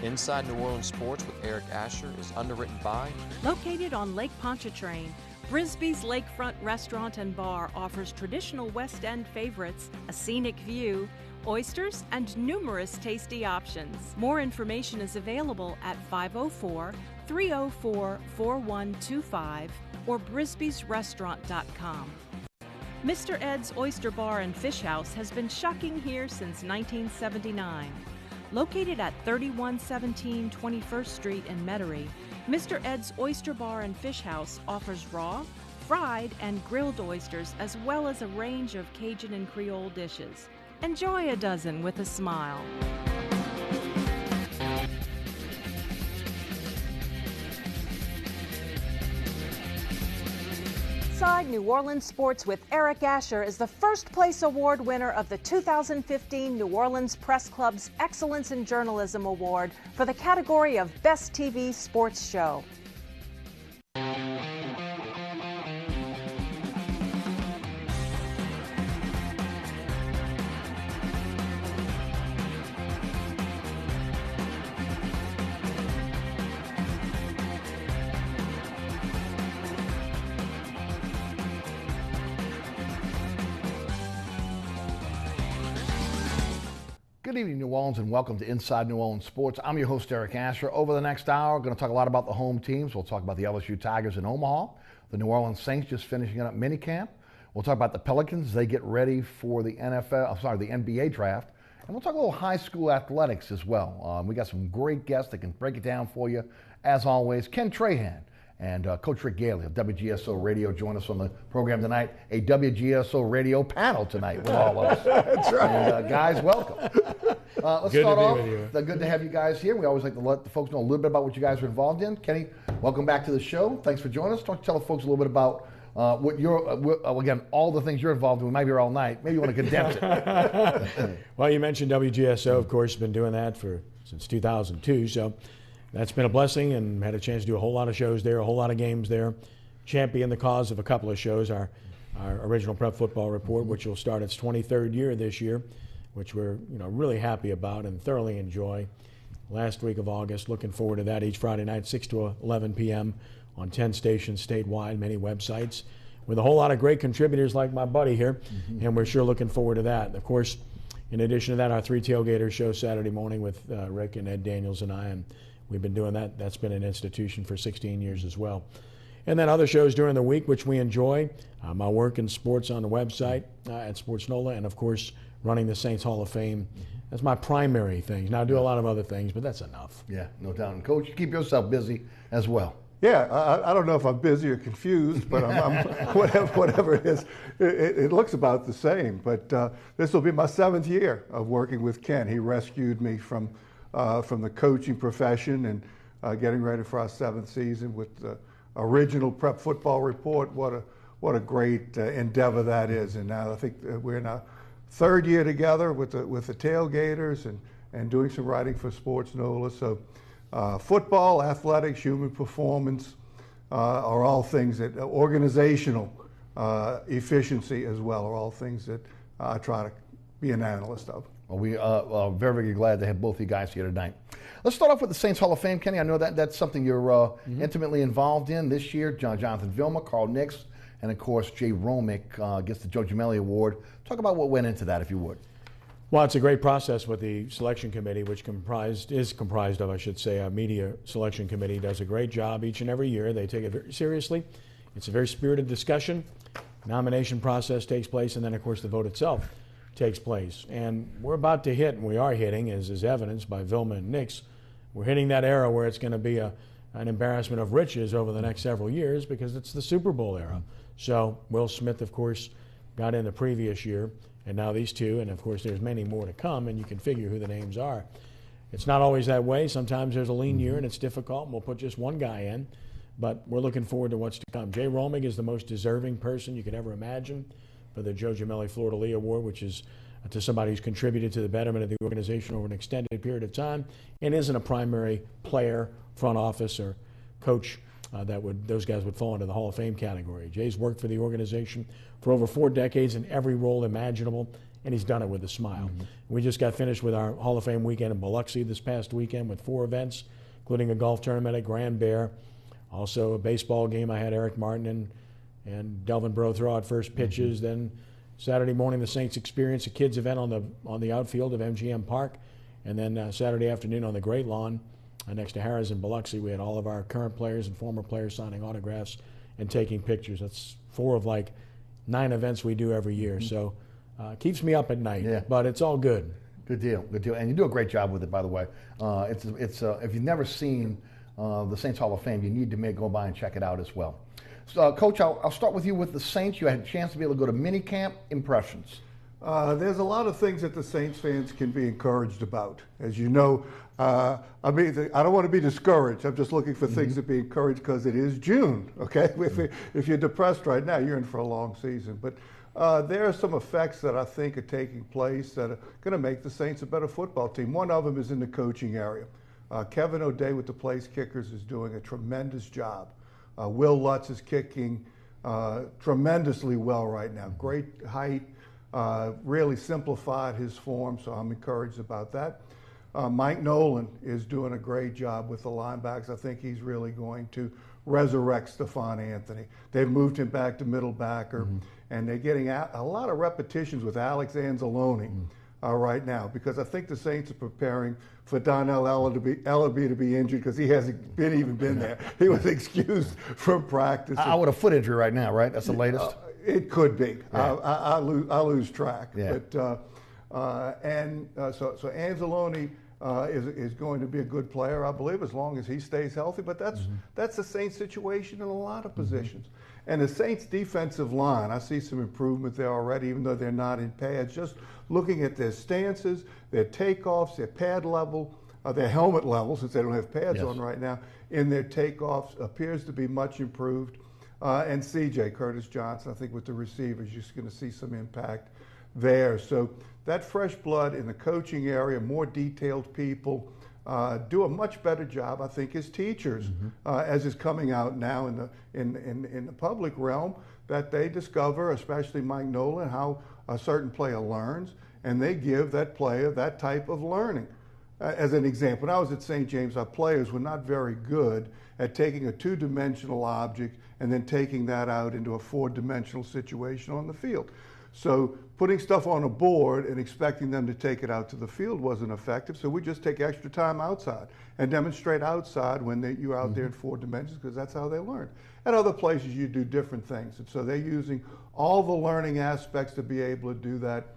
Inside New Orleans Sports with Eric Asher is underwritten by... Located on Lake Pontchartrain, Brisbee's Lakefront Restaurant and Bar offers traditional West End favorites, a scenic view, oysters, and numerous tasty options. More information is available at 504-304-4125 or brisbeesrestaurant.com. Mr. Ed's Oyster Bar and Fish House has been shucking here since 1979. Located at 3117 21st Street in Metairie, Mr. Ed's Oyster Bar and Fish House offers raw, fried, and grilled oysters as well as a range of Cajun and Creole dishes. Enjoy a dozen with a smile. Inside New Orleans Sports with Eric Asher is the first place award winner of the 2015 New Orleans Press Club's Excellence in Journalism Award for the category of Best TV Sports Show. Good evening, New Orleans, and welcome to Inside New Orleans Sports. I'm your host, Eric Asher. Over the next hour, we're going to talk a lot about the home teams. We'll talk about the LSU Tigers in Omaha, the New Orleans Saints just finishing up minicamp. We'll talk about the Pelicans as they get ready for the NBA draft. And we'll talk a little high school athletics as well. We got some great guests that can break it down for you. As always, Ken Trahan and Coach Rick Gaille of WGSO Radio join us on the program tonight. A WGSO Radio panel tonight with all of us. That's right. And guys, welcome. Let's good start off. Good to have you guys here. We always like to let the folks know a little bit about what you guys are involved in. Kenny, welcome back to the show. Thanks for joining us. Tell the folks a little bit about what you're, again, all the things you're involved in. We might be here all night. Maybe you want to condense it. Well, you mentioned WGSO, of course, been doing that since 2002. So that's been a blessing, and had a chance to do a whole lot of shows there, a whole lot of games there. Champion the cause of a couple of shows, our original Prep Football Report, which will start its 23rd year this year, which we're really happy about and thoroughly enjoy. Last week of August, looking forward to that each Friday night, 6 to 11 p.m. on 10 stations statewide, many websites, with a whole lot of great contributors like my buddy here, and we're sure looking forward to that. And of course, in addition to that, our Three Tailgaters show Saturday morning with Rick and Ed Daniels and I, and we've been doing that. That's been an institution for 16 years as well. And then other shows during the week, which we enjoy. My work in sports on the website at Sports NOLA, and of course, running the Saints Hall of Fame. That's my primary things. Now, I do a lot of other things, but that's enough. Yeah, no doubt. And Coach, you keep yourself busy as well. Yeah, I don't know if I'm busy or confused, but I'm whatever it is, it looks about the same. But this will be my 7th year of working with Ken. He rescued me from the coaching profession and getting ready for our 7th season with the original Prep Football Report. What a great endeavor that is. And now I think we're in our 3rd year together with the Tailgaters and doing some writing for Sports NOLA. So football, athletics, human performance are all things that organizational efficiency as well are all things that I try to be an analyst of. Well, we are very, very glad to have both of you guys here tonight. Let's start off with the Saints Hall of Fame, Kenny. I know that's something you're intimately involved in this year. Jonathan Vilma, Carl Nix, and of course Jay Romick gets the Joe Gemelli Award. Talk about what went into that, if you would. Well, it's a great process with the selection committee, which is comprised of, I should say, a media selection committee. Does a great job each and every year. They take it very seriously. It's a very spirited discussion. Nomination process takes place, and then, of course, the vote itself takes place. And we're about to hit, and we are hitting, as is evidenced by Vilma and Nix, we're hitting that era where it's going to be an embarrassment of riches over the next several years because it's the Super Bowl era. So Will Smith, of course, got in the previous year, and now these two, and of course there's many more to come, and you can figure who the names are. It's not always that way. Sometimes there's a lean year and it's difficult, and we'll put just one guy in, but we're looking forward to what's to come. Jay Romick is the most deserving person you could ever imagine for the Joe Gemelli Fleur-de-Lis Award, which is to somebody who's contributed to the betterment of the organization over an extended period of time and isn't a primary player, front office, or coach. Those guys would fall into the Hall of Fame category. Jay's worked for the organization for over 4 decades in every role imaginable, and he's done it with a smile. We just got finished with our Hall of Fame weekend in Biloxi this past weekend with 4 events, including a golf tournament at Grand Bear, also a baseball game. I had Eric Martin and Delvin Breaux throw out first pitches. Then Saturday morning, the Saints experience a kids event on the outfield of MGM Park, and then Saturday afternoon on the Great Lawn next to Harrah's in Biloxi, we had all of our current players and former players signing autographs and taking pictures. That's 4 of like 9 events we do every year. So keeps me up at night, but it's all good. Good deal, good deal. And you do a great job with it, by the way. It's if you've never seen the Saints Hall of Fame, you need to go by and check it out as well. So, Coach, I'll start with you with the Saints. You had a chance to be able to go to minicamp. Impressions? There's a lot of things that the Saints fans can be encouraged about. As you know, I don't want to be discouraged. I'm just looking for things to be encouraged because it is June, okay? If you're depressed right now, you're in for a long season. But there are some effects that I think are taking place that are going to make the Saints a better football team. One of them is in the coaching area. Kevin O'Day with the place kickers is doing a tremendous job. Will Lutz is kicking tremendously well right now. Great height, really simplified his form, so I'm encouraged about that. Mike Nolan is doing a great job with the linebackers. I think he's really going to resurrect Stephon Anthony. They've moved him back to middle backer, and they're getting a lot of repetitions with Alex Anzalone right now, because I think the Saints are preparing for Donnell Ellaby to be injured because he hasn't even been there. He was excused from practice. With a foot injury right now, right? That's the latest? It could be. Yeah. I lose track. Yeah. But so Anzalone is going to be a good player, I believe, as long as he stays healthy. But that's the Saints situation in a lot of positions. And the Saints defensive line, I see some improvement there already, even though they're not in pads. Just looking at their stances, their takeoffs, their pad level, their helmet level, since they don't have pads on right now, in their takeoffs appears to be much improved. And CJ, Curtis Johnson, I think with the receivers, you're just going to see some impact there. So that fresh blood in the coaching area, more detailed people, do a much better job, I think, as teachers, as is coming out now in the public realm, that they discover, especially Mike Nolan, how a certain player learns, and they give that player that type of learning. As an example, when I was at St. James, our players were not very good at taking a 2-dimensional object and then taking that out into a 4-dimensional situation on the field. So putting stuff on a board and expecting them to take it out to the field wasn't effective, so we just take extra time outside and demonstrate outside when you're out there in 4 dimensions, because that's how they learn. At other places, you do different things, and so they're using all the learning aspects to be able to do that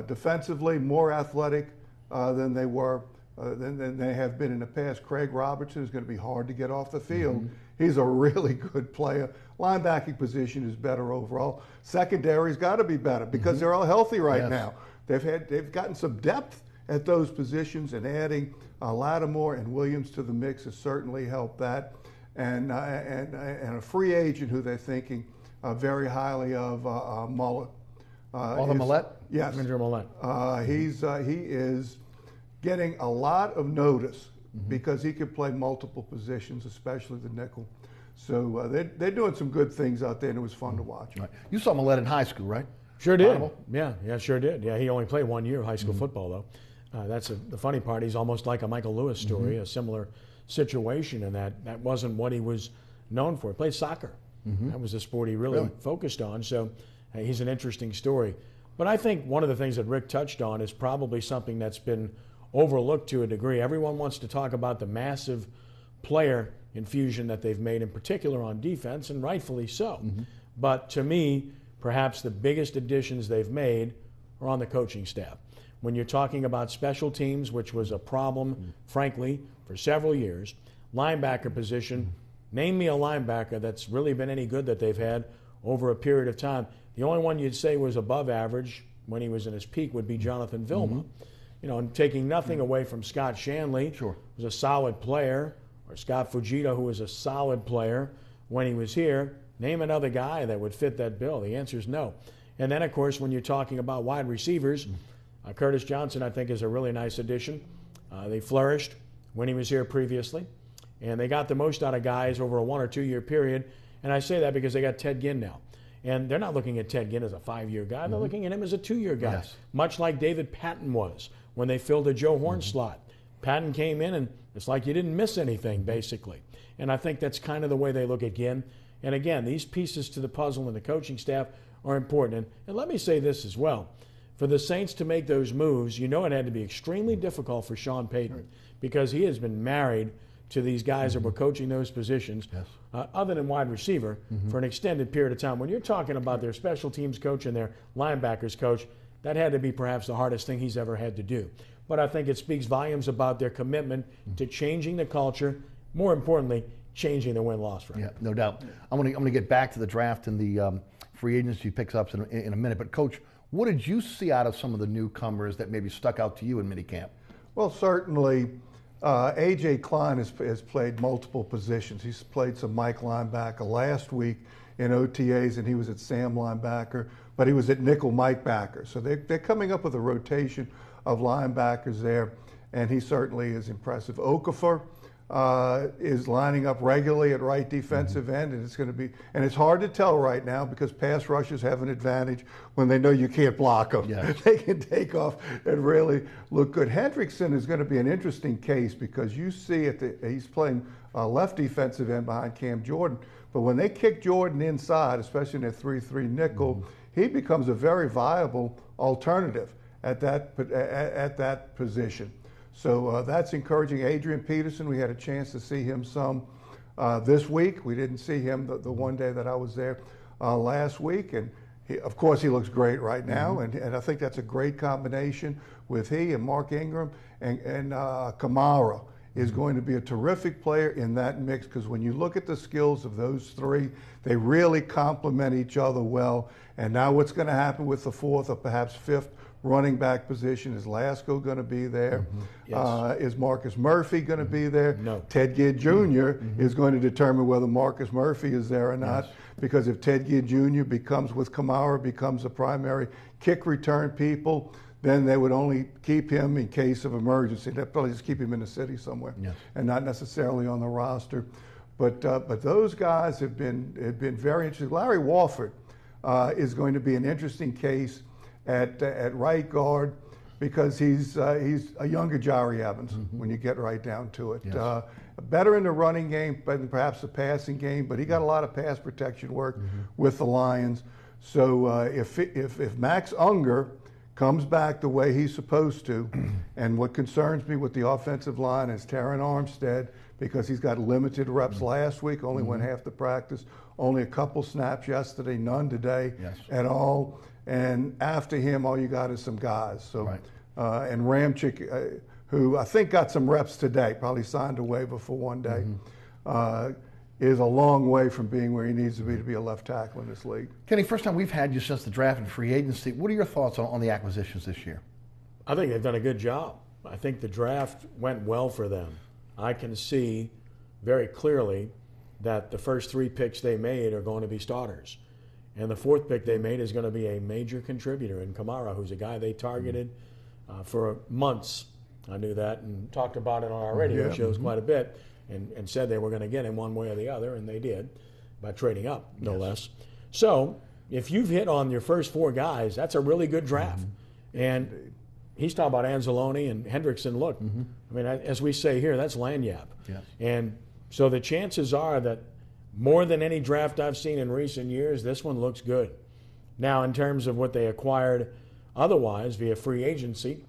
defensively, more athletic than they were than they have been in the past. Craig Robertson is going to be hard to get off the field. He's a really good player. Linebacking position is better overall. Secondary's got to be better because they're all healthy right now. They've gotten some depth at those positions, and adding Lattimore and Williams to the mix has certainly helped that. And a free agent who they're thinking very highly of, Mullet. Mullet? Yes. Andrew Mullet. He is getting a lot of notice because he can play multiple positions, especially the nickel. So they're doing some good things out there, and it was fun to watch. Right. You saw Millett in high school, right? Sure did. Yeah, sure did. Yeah, he only played 1 year of high school football, though. That's the funny part. He's almost like a Michael Lewis story, a similar situation, in that wasn't what he was known for. He played soccer. That was the sport he really focused on. So he's an interesting story. But I think one of the things that Rick touched on is probably something that's been overlooked to a degree. Everyone wants to talk about the massive player infusion that they've made, in particular on defense, and rightfully so. But to me, perhaps the biggest additions they've made are on the coaching staff. When you're talking about special teams, which was a problem, frankly, for several years, linebacker position, name me a linebacker that's really been any good that they've had over a period of time. The only one you'd say was above average when he was in his peak would be Jonathan Vilma. You know, and taking nothing away from Scott Shanley, who was a solid player, or Scott Fujita, who was a solid player when he was here. Name another guy that would fit that bill. The answer is no. And then, of course, when you're talking about wide receivers, Curtis Johnson, I think, is a really nice addition. They flourished when he was here previously, and they got the most out of guys over a 1 or 2 year period. And I say that because they got Ted Ginn now. And they're not looking at Ted Ginn as a 5-year guy. They're looking at him as a 2-year guy, Yes. much like David Patton was when they filled a Joe Horn slot. Patton came in, and it's like you didn't miss anything, basically. And I think that's kind of the way they look at Ginn. And again, these pieces to the puzzle and the coaching staff are important. And let me say this as well. For the Saints to make those moves, you know it had to be extremely difficult for Sean Payton because he has been married to these guys that were coaching those positions, other than wide receiver, for an extended period of time. When you're talking about their special teams coach and their linebackers coach, that had to be perhaps the hardest thing he's ever had to do. But I think it speaks volumes about their commitment to changing the culture, more importantly, changing the win-loss record. Yeah, no doubt. I'm going to get back to the draft and the free agency picks-ups in a minute. But, Coach, what did you see out of some of the newcomers that maybe stuck out to you in minicamp? Well, certainly A.J. Klein has played multiple positions. He's played some Mike linebacker last week in OTAs, and he was at Sam linebacker, but he was at nickel Mike backer. So they're coming up with a rotation of linebackers there, and he certainly is impressive. Okafor is lining up regularly at right defensive end, and it's going to be, and it's hard to tell right now because pass rushers have an advantage when they know you can't block them. Yes. They can take off and really look good. Hendrickson is going to be an interesting case because you see he's playing left defensive end behind Cam Jordan, but when they kick Jordan inside, especially in their 3-3 nickel, he becomes a very viable alternative at that position. So that's encouraging. Adrian Peterson, we had a chance to see him some this week. We didn't see him the one day that I was there last week. And of course, he looks great right now. And I think that's a great combination with he and Mark Ingram and Kamara is going to be a terrific player in that mix because when you look at the skills of those three, they really complement each other well. And now what's going to happen with the fourth or perhaps fifth running back position? Is Lasco going to be there? Yes. Is Marcus Murphy going to be there? No. Ted Ginn Jr. is going to determine whether Marcus Murphy is there or not. Because if Ted Ginn Jr. becomes a primary kick return people, then they would only keep him in case of emergency. They'd probably just keep him in the city somewhere and not necessarily on the roster. But those guys have been very interesting. Larry Walford is going to be an interesting case at right guard because he's a younger Jari Evans when you get right down to it. Yes. Better in the running game than perhaps the passing game, but he got a lot of pass protection work with the Lions. So if Max Unger comes back the way he's supposed to, and what concerns me with the offensive line is Taron Armstead because he's got limited reps last week, only went half the practice, only a couple snaps yesterday, none today at all. And after him, all you got is some guys. So, and Ramchick, who I think got some reps today, probably signed a waiver for one day, is a long way from being where he needs to be a left tackle in this league. Kenny, first time we've had you since the draft and free agency. What are your thoughts on the acquisitions this year? I think they've done a good job. I think the draft went well for them. I can see very clearly that the first 3 picks they made are going to be starters. And the 4th pick they made is going to be a major contributor in Kamara, who's a guy they targeted for months. I knew that and talked about it on our radio shows quite a bit and said they were going to get him one way or the other, and they did by trading up, no less. So if you've hit on your first 4 guys, that's a really good draft. And he's talking about Anzalone and Hendrickson. Look, I mean, as we say here, that's lanyap. And so the chances are that more than any draft I've seen in recent years, this one looks good. Now, in terms of what they acquired otherwise via free agency,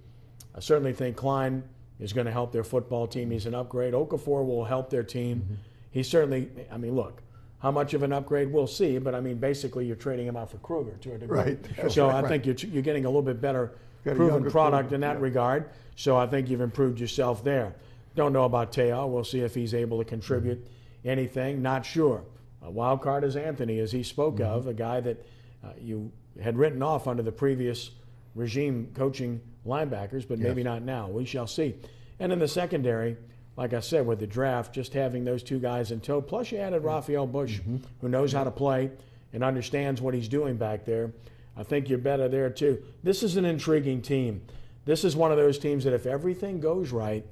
I certainly think Klein is going to help their football team. He's an upgrade. Okafor will help their team. He certainly, I mean, look, how much of an upgrade we'll see, but I mean, basically you're trading him out for Kruger to a degree. So I think you're getting a little bit better proven product in that regard. So I think you've improved yourself there. Don't know about Te'o. We'll see if he's able to contribute anything. Not sure. A wild card is Anthony, as he spoke of, a guy that you had written off under the previous regime coaching linebackers, but maybe not now. We shall see. And in the secondary, like I said, with the draft, just having those 2 guys in tow, plus you added Raphael Bush, who knows how to play and understands what he's doing back there. I think you're better there, too. This is an intriguing team. This is one of those teams that if everything goes right,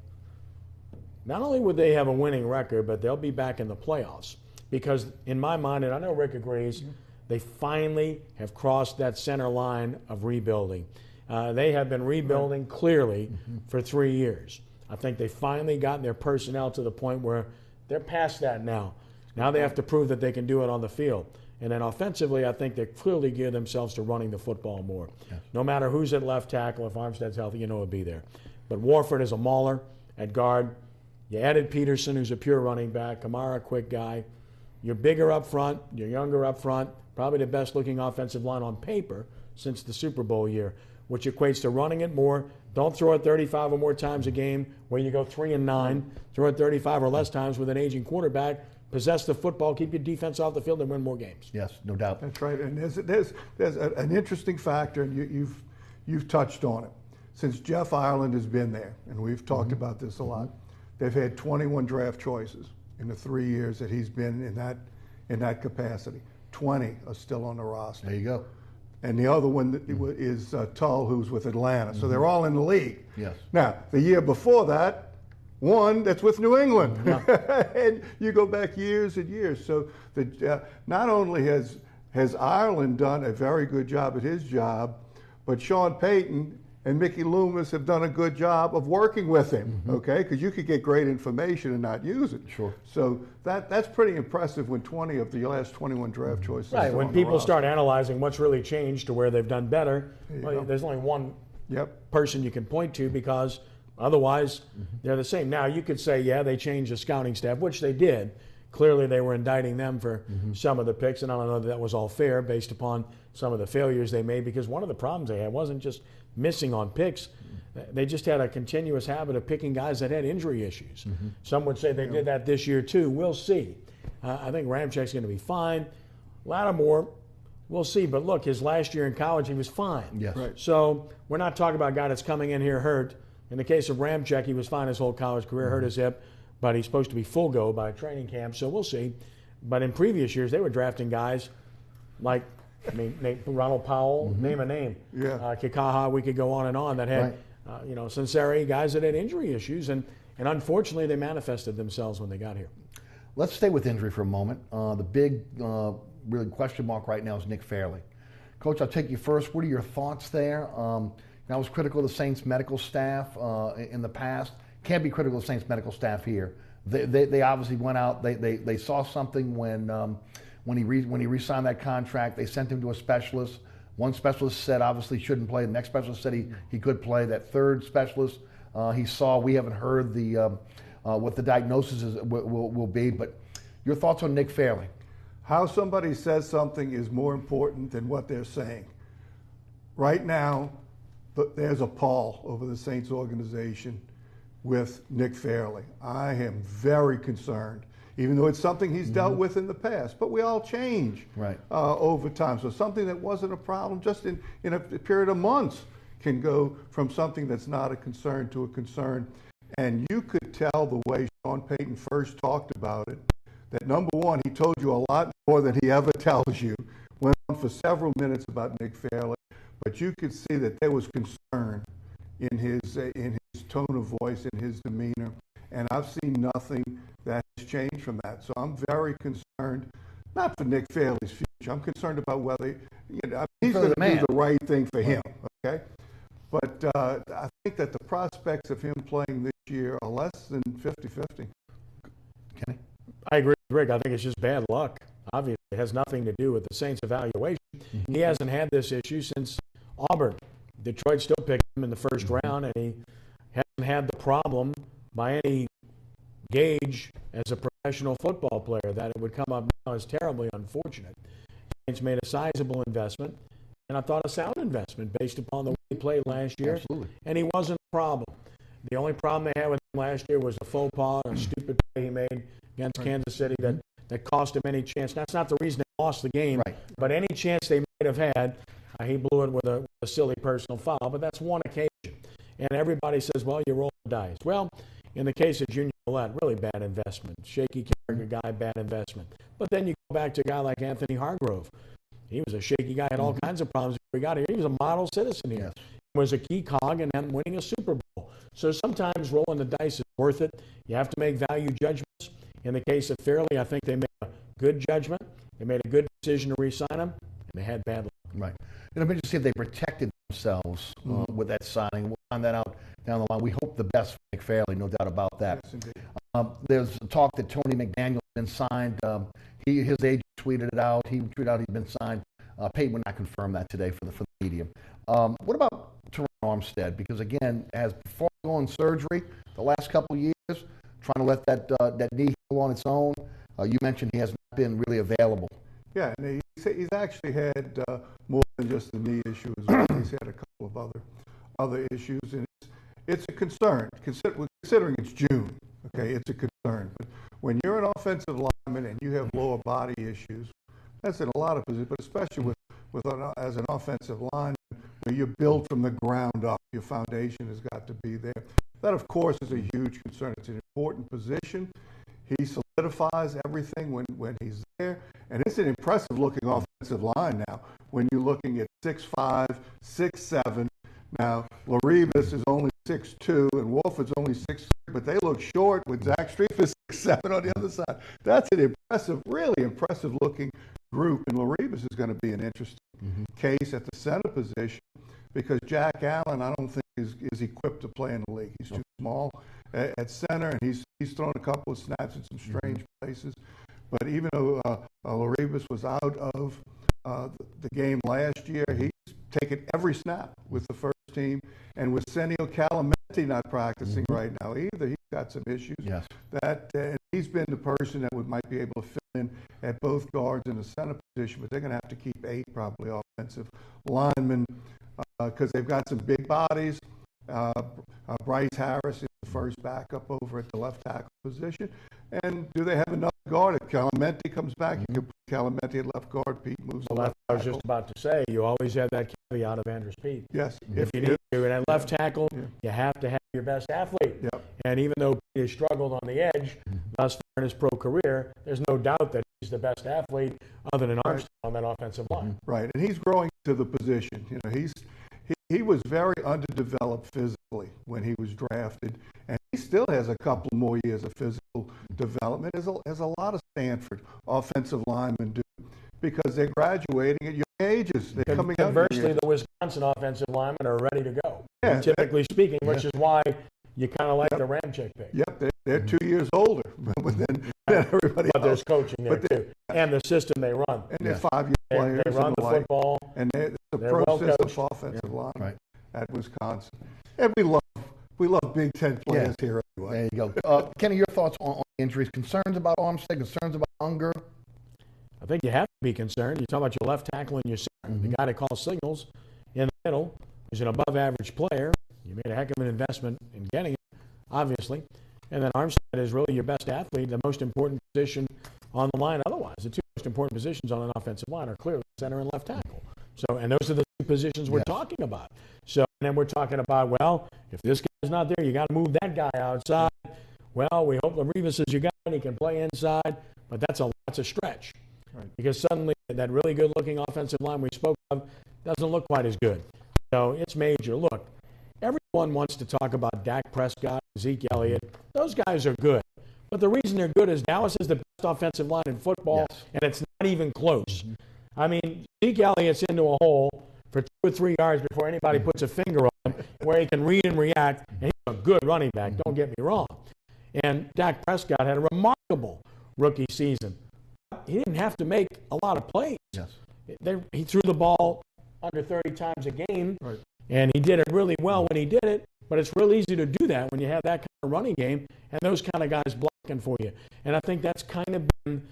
not only would they have a winning record, but they'll be back in the playoffs. Because in my mind, and I know Rick agrees, They finally have crossed that center line of rebuilding. They have been rebuilding clearly for 3 years. I think they finally gotten their personnel to the point where they're past that now. Now they have to prove that they can do it on the field. And then offensively, I think they clearly gear themselves to running the football more. Yes. No matter who's at left tackle, if Armstead's healthy, you know he'll be there. But Warford is a mauler at guard. You added Peterson, who's a pure running back. Kamara, a quick guy. You're bigger up front. You're younger up front. Probably the best-looking offensive line on paper since the Super Bowl year, which equates to running it more. Don't throw it 35 or more times a game where you go 3 and 9. Throw it 35 or less times with an aging quarterback. Possess the football, keep your defense off the field, and win more games. Yes, no doubt. That's right. And there's an interesting factor, and you've touched on it. Since Jeff Ireland has been there, and we've talked about this a lot, they've had 21 draft choices in the 3 years that he's been in that capacity. 20 are still on the roster. There you go. And the other one is Tull, who's with Atlanta. So they're all in the league. Yes. Now, the year before that, one that's with New England. And you go back years and years. So not only has Ireland done a very good job at his job, but Sean Payton and Mickey Loomis have done a good job of working with him, okay? Because you could get great information and not use it. Sure. So that's pretty impressive when 20 of the last 21 draft choices Right, are when on the people roster. start analyzing what's really changed to where they've done better, well, there's only one person you can point to, because otherwise they're the same. Now, you could say, yeah, they changed the scouting staff, which they did. Clearly, they were indicting them for some of the picks, and I don't know that was all fair based upon some of the failures they made, because one of the problems they had wasn't just missing on picks. They just had a continuous habit of picking guys that had injury issues. Some would say they did that this year, too. We'll see. I think Ramczak's going to be fine. Lattimore, we'll see. But look, his last year in college, he was fine. Yes. Right. So we're not talking about a guy that's coming in here hurt. In the case of Ramczyk, he was fine his whole college career, hurt his hip, but he's supposed to be full go by training camp, so we'll see. But in previous years, they were drafting guys like, Ronald Powell, name a name. Yeah. Kikaha, we could go on and on, that had, Sinceri, guys that had injury issues, and unfortunately they themselves when they got here. Let's stay with injury for a moment. The big really question mark right now is Nick Fairley. Coach, I'll take you first. What are your thoughts there? I was critical of the Saints medical staff in the past. Can't be critical of the Saints medical staff here. They obviously went out. They saw something when he re-signed that contract. They sent him to a specialist. One specialist said obviously shouldn't play. The next specialist said he could play. That third specialist he saw. We haven't heard what the diagnosis will be. But your thoughts on Nick Fairley? How somebody says something is more important than what they're saying. Right now, there's a pall over the Saints organization with Nick Fairley. I am very concerned, even though it's something he's dealt with in the past. But we all change over time. So something that wasn't a problem just in a period of months can go from something that's not a concern to a concern. And you could tell the way Sean Payton first talked about it, that number one, he told you a lot more than he ever tells you. Went on for several minutes about Nick Fairley. But you could see that there was concern in his tone of voice, in his demeanor, and I've seen nothing that has changed from that. So I'm very concerned, not for Nick Fairley's future. I'm concerned about whether he's going to do the right thing for him. Okay, but I think that the prospects of him playing this year are less than 50-50. Kenny? I agree with Rick. I think it's just bad luck. Obviously, it has nothing to do with the Saints' evaluation. He hasn't had this issue since Auburn. Detroit still picked him in the first round, and he hasn't had the problem by any gauge as a professional football player. That it would come up now is terribly unfortunate. Saints made a sizable investment, and I thought a sound investment based upon the way he played last year. Absolutely. And he wasn't a problem. The only problem they had with him last year was a faux pas, a stupid play he made against Kansas City that cost him any chance. That's not the reason they lost the game, but any chance they might have had, he blew it with a silly personal foul. But that's one occasion. And everybody says, well, you roll the dice. Well, in the case of Junior Millette, really bad investment. Shaky character guy, bad investment. But then you go back to a guy like Anthony Hargrove. He was a shaky guy, had all kinds of problems before he got here. He was a model citizen here. He was a key cog in winning a Super Bowl. So sometimes rolling the dice is worth it. You have to make value judgments. In the case of Fairley, I think they made a good judgment. They made a good decision to re-sign him, and they had bad luck. Right. It'll be interesting if they protected themselves with that signing. We'll find that out down the line. We hope the best for Nick Fairley, no doubt about that. Yes, indeed. There's talk that Tony McDaniel has been signed. His agent tweeted it out. He tweeted out he'd been signed. Peyton would not confirm that today for the media. What about Trahan Armstead? Because again, has before going surgery the last couple of years, trying to let that knee heal on its own. You mentioned he has not been really available. Yeah, and he's actually had more than just the knee issue as well. He's had a couple of other issues, and it's a concern. Considering it's June, okay, it's a concern. But when you're an offensive lineman and you have lower body issues, that's in a lot of positions, but especially as an offensive lineman, where you're built from the ground up, your foundation has got to be there. That, of course, is a huge concern. It's an important position. He solidifies everything when he's there. And it's an impressive-looking offensive line now when you're looking at 6'5", 6'7". Now, Laribas is only 6'2", and Wolford's only 6'3", but they look short with Zach Striefus 6'7" on the other side. That's an impressive, really impressive-looking group, and Laribas is going to be an interesting case at the center position because Jack Allen, I don't think, is equipped to play in the league. He's too small at center, and he's thrown a couple of snaps in some strange places. But even though Laribas was out of the game last year, he's taken every snap with the first team. And with Senio Calamenti not practicing right now either, he's got some issues. Yes. And he's been the person that might be able to fill in at both guards in the center position, but they're going to have to keep 8 probably offensive linemen because they've got some big bodies. Bryce Harris is the first backup over at the left tackle position. And do they have another guard? If Calamenti comes back, you can put Calamenti at left guard. Pete moves to left tackle. I was just about to say, you always have that caveat of Andrews Pete. Yes. If you need to, and at left tackle, you have to have your best athlete. Yep. And even though Pete has struggled on the edge thus far in his pro career, there's no doubt that he's the best athlete other than Armstead on that offensive line. Right, and he's growing to the position. You know, he was very underdeveloped physically when he was drafted, and he still has a couple more years of physical development, as a lot of Stanford offensive linemen do, because they're graduating at young ages. They're coming out. Conversely, the Wisconsin offensive linemen are ready to go, yeah, typically speaking, which is why you kind of like the Ramchick pick. Yep, they're 2 years older than everybody but else. there's coaching there too, and the system they run. And they're 5-year players. They run the football. And they're well pro system coached. offensive line at Wisconsin. And we love Big Ten players here anyway. There you go. Kenny, your thoughts on injuries? Concerns about Armstead? Concerns about Unger? I think you have to be concerned. You talk about your left tackle and your center, the guy that calls signals in the middle, who's an above-average player. You made a heck of an investment in getting him, obviously. And then Armstead is really your best athlete, the most important position on the line. Otherwise, the two most important positions on an offensive line are clearly center and left tackle. So, and those are the two positions we're talking about. So, and then we're talking about, well, if this guy's not there, you got to move that guy outside. Well, we hope Laribas is your guy and he can play inside, but that's a stretch. Right. Because suddenly that really good-looking offensive line we spoke of doesn't look quite as good. So it's major. Look, everyone wants to talk about Dak Prescott, Zeke Elliott. Those guys are good. But the reason they're good is Dallas is the best offensive line in football, and it's not even close. I mean, Zeke Elliott's into a hole for 2 or 3 yards before anybody puts a finger on him, where he can read and react, and he's a good running back, don't get me wrong. And Dak Prescott had a remarkable rookie season. He didn't have to make a lot of plays. Yes. He threw the ball under 30 times a game, and he did it really well when he did it, but it's real easy to do that when you have that kind of running game and those kind of guys blocking for you. And I think that's kind of been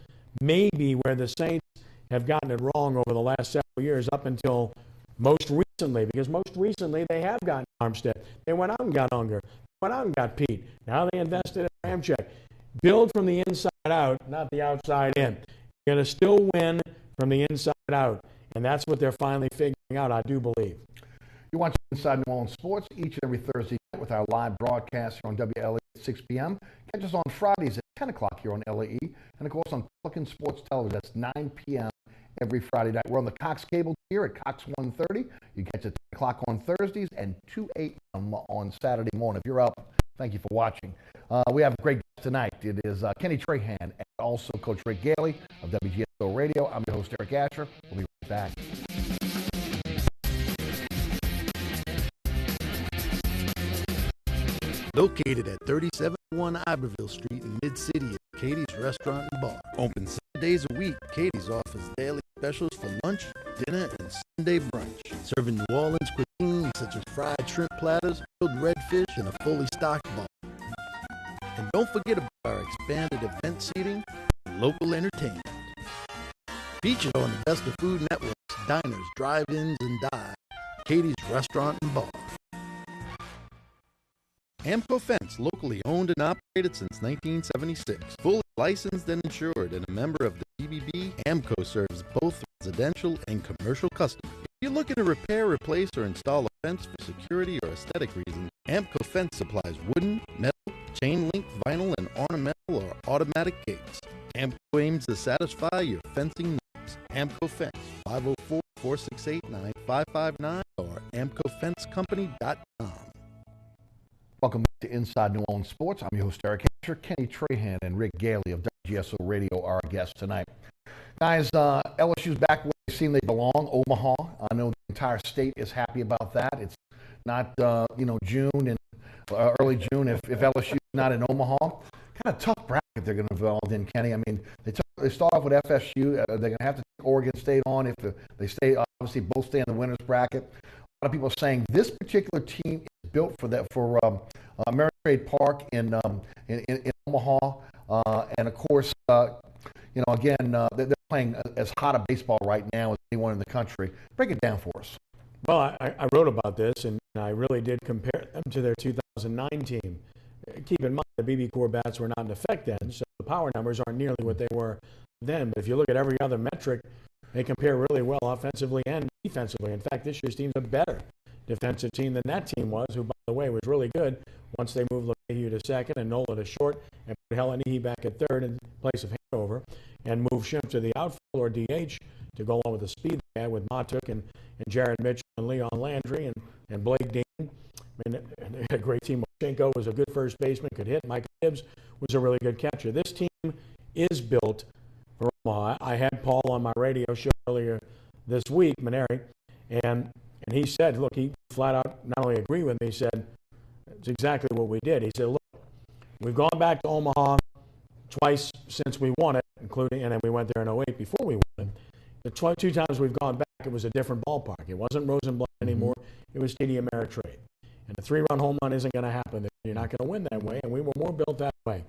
maybe where the Saints have gotten it wrong over the last several years up until most recently, because most recently they have gotten Armstead. They went out and got Unger. They went out and got Pete. Now they invested in Ramchick. Build from the inside out, not the outside in. You're going to still win from the inside out, and that's what they're finally figuring out, I do believe. You watch Inside New Orleans Sports each and every Thursday night with our live broadcast here on WLAE at 6 p.m. Catch us on Fridays at 10 o'clock here on LAE, and of course on Pelican Sports Television. That's 9 p.m. every Friday night. We're on the Cox Cable here at Cox 130. You catch at 10 o'clock on Thursdays and 2 a.m. on Saturday morning. If you're up, thank you for watching. We have great guests tonight. It is Kenny Trahan and also Coach Rick Gaille of WGSO Radio. I'm your host, Eric Asher. We'll be right back. Located at 3701 Iberville Street in Mid-City is Katie's Restaurant and Bar. Open 7 days a week, Katie's offers daily specials for lunch, dinner, and Sunday brunch. Serving New Orleans cuisine such as fried shrimp platters, grilled redfish, and a fully stocked bar. And don't forget about our expanded event seating and local entertainment. Featured on the Best of Food Network's Diners, Drive-Ins, and Dives, Katie's Restaurant and Bar. Amco Fence, locally owned and operated since 1976. Fully licensed and insured and a member of the BBB, Amco serves both residential and commercial customers. If you're looking to repair, replace, or install a fence for security or aesthetic reasons, Amco Fence supplies wooden, metal, chain link, vinyl, and ornamental or automatic gates. Amco aims to satisfy your fencing needs. Amco Fence, 504-468-9559 or amcofencecompany.com. Welcome back to Inside New Orleans Sports. I'm your host, Eric Asher. Kenny Trahan and Rick Gaille of WGSO Radio are our guests tonight. Guys, LSU's back where they seem they belong, Omaha. I know the entire state is happy about that. It's not, June and early June if LSU's not in Omaha. Kind of tough bracket they're going to involve in, Kenny. I mean, they start off with FSU. They're going to have to take Oregon State on if they stay. Obviously, both stay in the winners bracket. A lot of people are saying this particular team is built for that for Ameritrade Park in Omaha, and of course, again, they're playing as hot a baseball right now as anyone in the country. Break it down for us. Well, I wrote about this, and I really did compare them to their 2009 team. Keep in mind, the BB Core bats were not in effect then, so the power numbers aren't nearly what they were then. But if you look at every other metric, they compare really well offensively and defensively. In fact, this year's team's a better defensive team than that team was, who, by the way, was really good once they moved LeMahieu to second and Nola to short and put Helenihi back at third in place of Hanover and moved Schimpf to the outfield or DH to go along with the speed they had with Matuk and Jared Mitchell and Leon Landry and Blake Dean. I mean, they had a great team. Moshenko was a good first baseman, could hit. Michael Gibbs was a really good catcher. This team is built for Omaha. I had Paul on my radio show earlier this week, Maneri, and he said, look, he flat out not only agreed with me, he said, it's exactly what we did. He said, look, we've gone back to Omaha twice since we won it, including, and then we went there in 08 before we won it. The two times we've gone back, it was a different ballpark. It wasn't Rosenblatt anymore. It was TD Ameritrade. And a 3-run home run isn't going to happen. You're not going to win that way, and we were more built that way.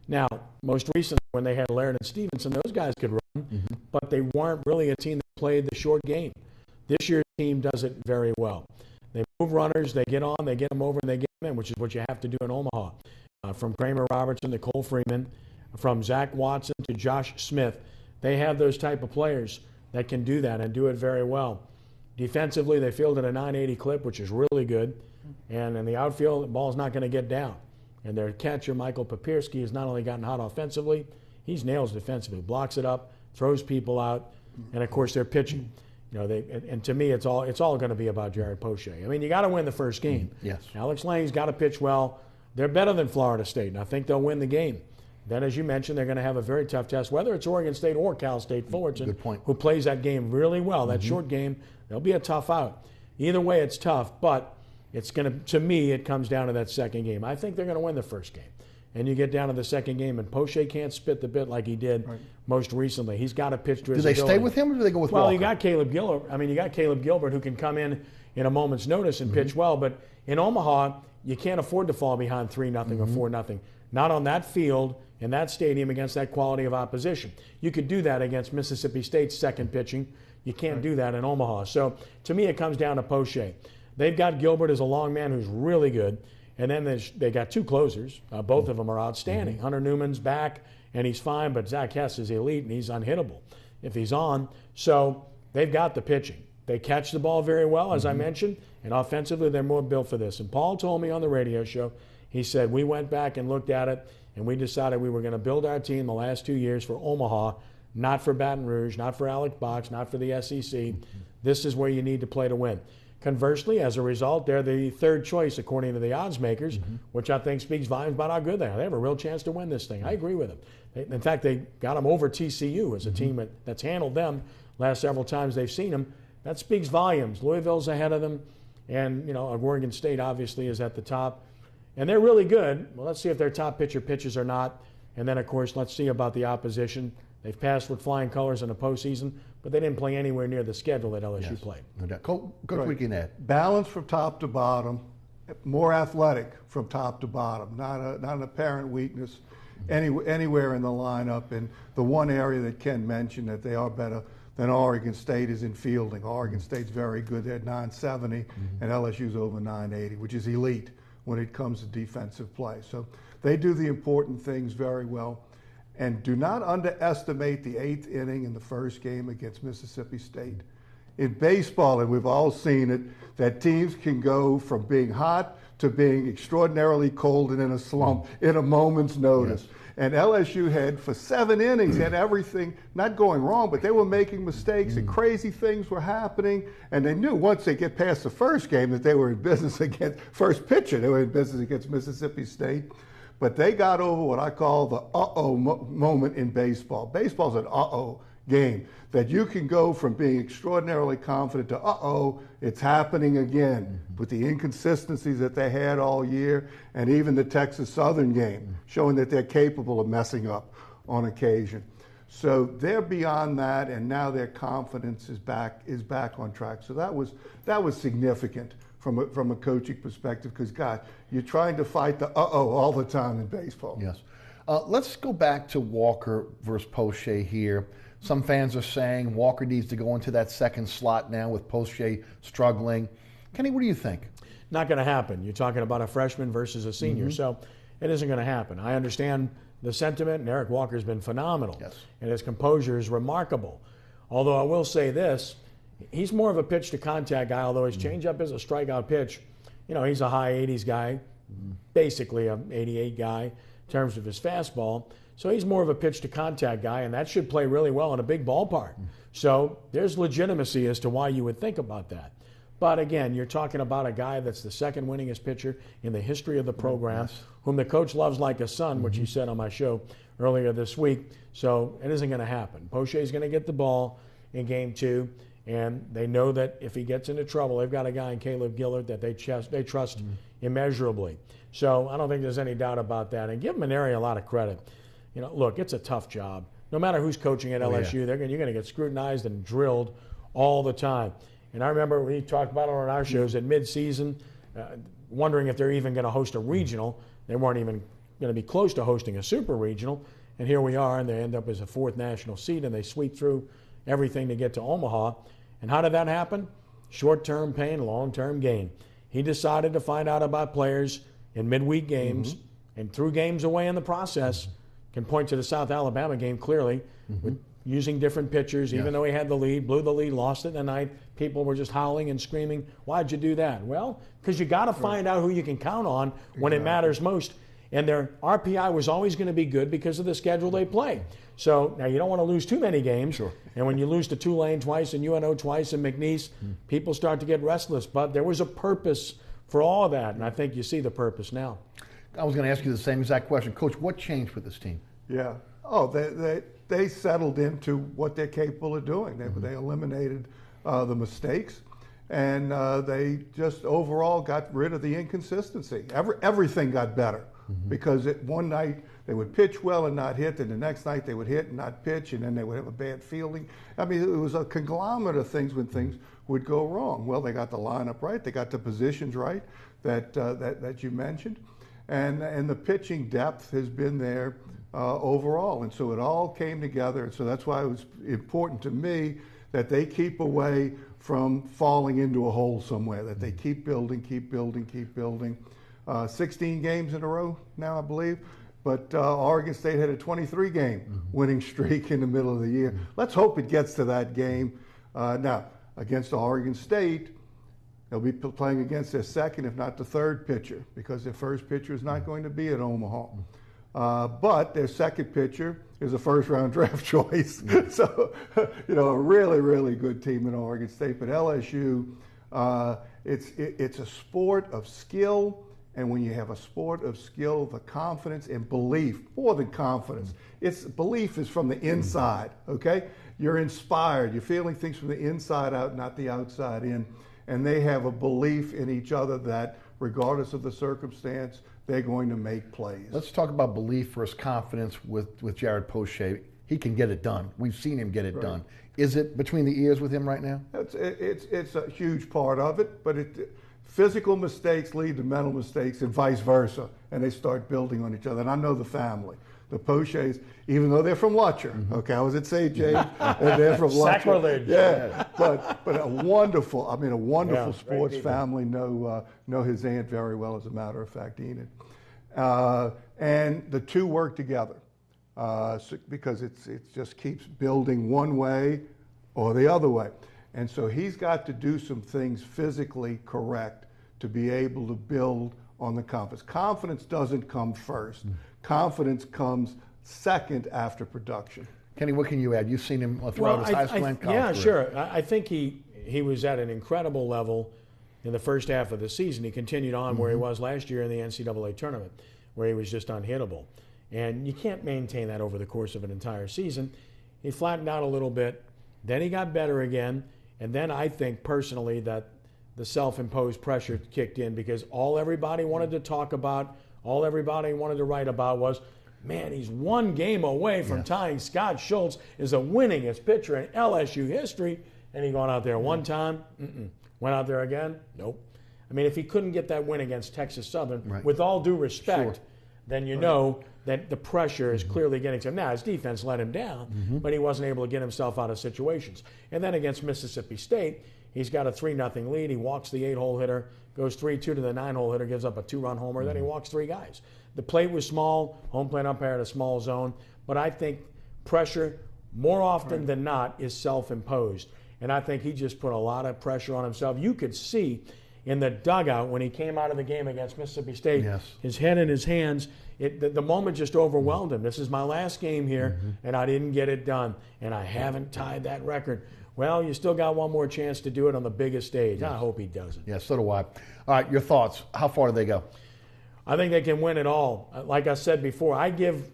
Now, most recently, when they had Laird and Stevenson, those guys could run, but they weren't really a team that played the short game. This year's team does it very well. They move runners, they get on, they get them over, and they get them in, which is what you have to do in Omaha. From Kramer Robertson to Cole Freeman, from Zach Watson to Josh Smith, they have those type of players that can do that and do it very well. Defensively, they fielded a 980 clip, which is really good. And in the outfield, the ball's not going to get down. And their catcher, Michael Papirski, has not only gotten hot offensively, he's nails defensively, blocks it up, throws people out, and of course, they're pitching. And to me, it's all going to be about Jared Poche. I mean, you got to win the first game. Yes. Alex Lang's got to pitch well. They're better than Florida State, and I think they'll win the game. Then, as you mentioned, they're going to have a very tough test, whether it's Oregon State or Cal State Fullerton, who plays that game really well. That short game, they'll be a tough out. Either way, it's tough, but it's going to me, it comes down to that second game. I think they're going to win the first game. And you get down to the second game, and Poche can't spit the bit like he did most recently. He's got to pitch to his ability. Do they stay with him, or do they go with Walker? Well, you got Caleb Gilbert. I mean, you got Caleb Gilbert who can come in a moment's notice and pitch well. But in Omaha, you can't afford to fall behind 3-0 or 4-0. Not on that field, in that stadium, against that quality of opposition. You could do that against Mississippi State's second pitching. You can't do that in Omaha. So, to me, it comes down to Poche. They've got Gilbert as a long man who's really good. And then they got two closers. Both of them are outstanding. Hunter Newman's back, and he's fine, but Zach Hess is elite, and he's unhittable if he's on. So they've got the pitching. They catch the ball very well, as I mentioned, and offensively they're more built for this. And Paul told me on the radio show, he said, we went back and looked at it, and we decided we were going to build our team the last 2 years for Omaha, not for Baton Rouge, not for Alex Box, not for the SEC. This is where you need to play to win. Conversely, as a result, they're the third choice according to the odds makers, which I think speaks volumes about how good they are. They have a real chance to win this thing. I agree with them. In fact, they got them over TCU as a team that's handled them last several times they've seen them. That speaks volumes. Louisville's ahead of them, and Oregon State obviously is at the top. And they're really good. Well, let's see if their top pitcher pitches or not. And then, of course, let's see about the opposition. They've passed with flying colors in the postseason, but they didn't play anywhere near the schedule that LSU played. No doubt. Coach, we can add. Balance from top to bottom, more athletic from top to bottom, not an apparent weakness anywhere in the lineup. And the one area that Ken mentioned that they are better than Oregon State is in fielding. Oregon State's very good. They're at 970, and LSU's over 980, which is elite when it comes to defensive play. So they do the important things very well. And do not underestimate the 8th inning in the first game against Mississippi State. In baseball, and we've all seen it, that teams can go from being hot to being extraordinarily cold and in a slump in a moment's notice. Yes. And LSU had, for 7 innings, had everything not going wrong, but they were making mistakes and crazy things were happening. And they knew once they get past the first game that they were in business against, first pitcher, they were in business against Mississippi State. But they got over what I call the uh-oh moment in baseball. Baseball's an uh-oh game, that you can go from being extraordinarily confident to uh-oh, it's happening again, with the inconsistencies that they had all year, and even the Texas Southern game, showing that they're capable of messing up on occasion. So they're beyond that, and now their confidence is back on track. So that was significant from a coaching perspective, because, God, you're trying to fight the uh-oh all the time in baseball. Yes. Let's go back to Walker versus Poche here. Some fans are saying Walker needs to go into that second slot now with Poche struggling. Kenny, what do you think? Not going to happen. You're talking about a freshman versus a senior, so it isn't going to happen. I understand the sentiment, and Eric Walker's been phenomenal. Yes. And his composure is remarkable. Although I will say this, he's more of a pitch to contact guy, although his changeup is a strikeout pitch. He's a high 80s guy, basically an 88 guy in terms of his fastball. So he's more of a pitch to contact guy, and that should play really well in a big ballpark. So there's legitimacy as to why you would think about that. But again, you're talking about a guy that's the second winningest pitcher in the history of the program, whom the coach loves like a son, which he said on my show earlier this week. So it isn't going to happen. Poche's going to get the ball in game 2. And they know that if he gets into trouble, they've got a guy in Caleb Gillard that they trust immeasurably. So I don't think there's any doubt about that. And give Maneri a lot of credit. Look, it's a tough job. No matter who's coaching at LSU, you're going to get scrutinized and drilled all the time. And I remember we talked about it on our shows at midseason, wondering if they're even going to host a regional. They weren't even going to be close to hosting a super regional. And here we are, and they end up as a 4th national seed, and they sweep through everything to get to Omaha. And how did that happen? Short-term pain, long-term gain. He decided to find out about players in midweek games and threw games away in the process. Can point to the South Alabama game clearly with using different pitchers, even though he had the lead, blew the lead, lost it in the ninth. People were just howling and screaming, why'd you do that? Well, because you got to find out who you can count on when it matters most. And their RPI was always going to be good because of the schedule they play. So now you don't want to lose too many games. Sure. And when you lose to Tulane twice and UNO twice and McNeese, people start to get restless. But there was a purpose for all of that, and I think you see the purpose now. I was going to ask you the same exact question. Coach, what changed with this team? Yeah. Oh, they settled into what they're capable of doing. They eliminated the mistakes, and they just overall got rid of the inconsistency. Everything got better. Because one night they would pitch well and not hit, and the next night they would hit and not pitch, and then they would have a bad fielding. I mean, it was a conglomerate of things when things would go wrong. Well, they got the lineup right, they got the positions right that you mentioned, and the pitching depth has been there overall, and so it all came together. And so that's why it was important to me that they keep away from falling into a hole somewhere, that they keep building, keep building, keep building. 16 games in a row now, I believe. But Oregon State had a 23-game winning streak in the middle of the year. Let's hope it gets to that game. Now, against Oregon State, they'll be playing against their second, if not the third pitcher, because their first pitcher is not going to be at Omaha. But their second pitcher is a first-round draft choice. So, a really, really good team in Oregon State. But LSU, It's a sport of skill, and when you have a sport of skill, the confidence and belief, more than confidence, belief is from the inside, okay? You're inspired, you're feeling things from the inside out, not the outside in, and they have a belief in each other that regardless of the circumstance, they're going to make plays. Let's talk about belief versus confidence with Jared Poche. He can get it done. We've seen him get it done. Is it between the ears with him right now? It's a huge part of it, but physical mistakes lead to mental mistakes and vice versa, and they start building on each other. And I know the family. The Poches, even though they're from Lutcher, okay, I was at St. James, and they're from Lutcher. Sacrilege. Yeah, but a wonderful sports family. Know his aunt very well, as a matter of fact, Enid. And the two work together because it just keeps building one way or the other way. And so he's got to do some things physically correct to be able to build on the confidence. Confidence doesn't come first. Confidence comes second after production. Kenny, what can you add? You've seen him throughout his high school and college career. Sure. I think he was at an incredible level in the first half of the season. He continued on where he was last year in the NCAA tournament, where he was just unhittable. And you can't maintain that over the course of an entire season. He flattened out a little bit. Then he got better again. And then I think personally that the self-imposed pressure kicked in because all everybody wanted to talk about, all everybody wanted to write about was, man, he's one game away from tying Scott Schultz as the winningest pitcher in LSU history. And he gone out there one time, went out there again, nope. I mean, if he couldn't get that win against Texas Southern, with all due respect, then you know that the pressure is clearly getting to him. Now, his defense let him down, but he wasn't able to get himself out of situations. And then against Mississippi State, he's got a 3-0 lead. He walks the 8-hole hitter, goes 3-2 to the 9-hole hitter, gives up a 2-run homer, then he walks 3 guys. The plate was small, home plate umpire had a small zone, but I think pressure, more often than not, is self-imposed. And I think he just put a lot of pressure on himself. You could see in the dugout when he came out of the game against Mississippi State, his head in his hands, the moment just overwhelmed him. This is my last game here, and I didn't get it done, and I haven't tied that record. Well, you still got one more chance to do it on the biggest stage. I hope he does it. Yeah, so do I. All right, your thoughts. How far do they go? I think they can win it all. Like I said before, I give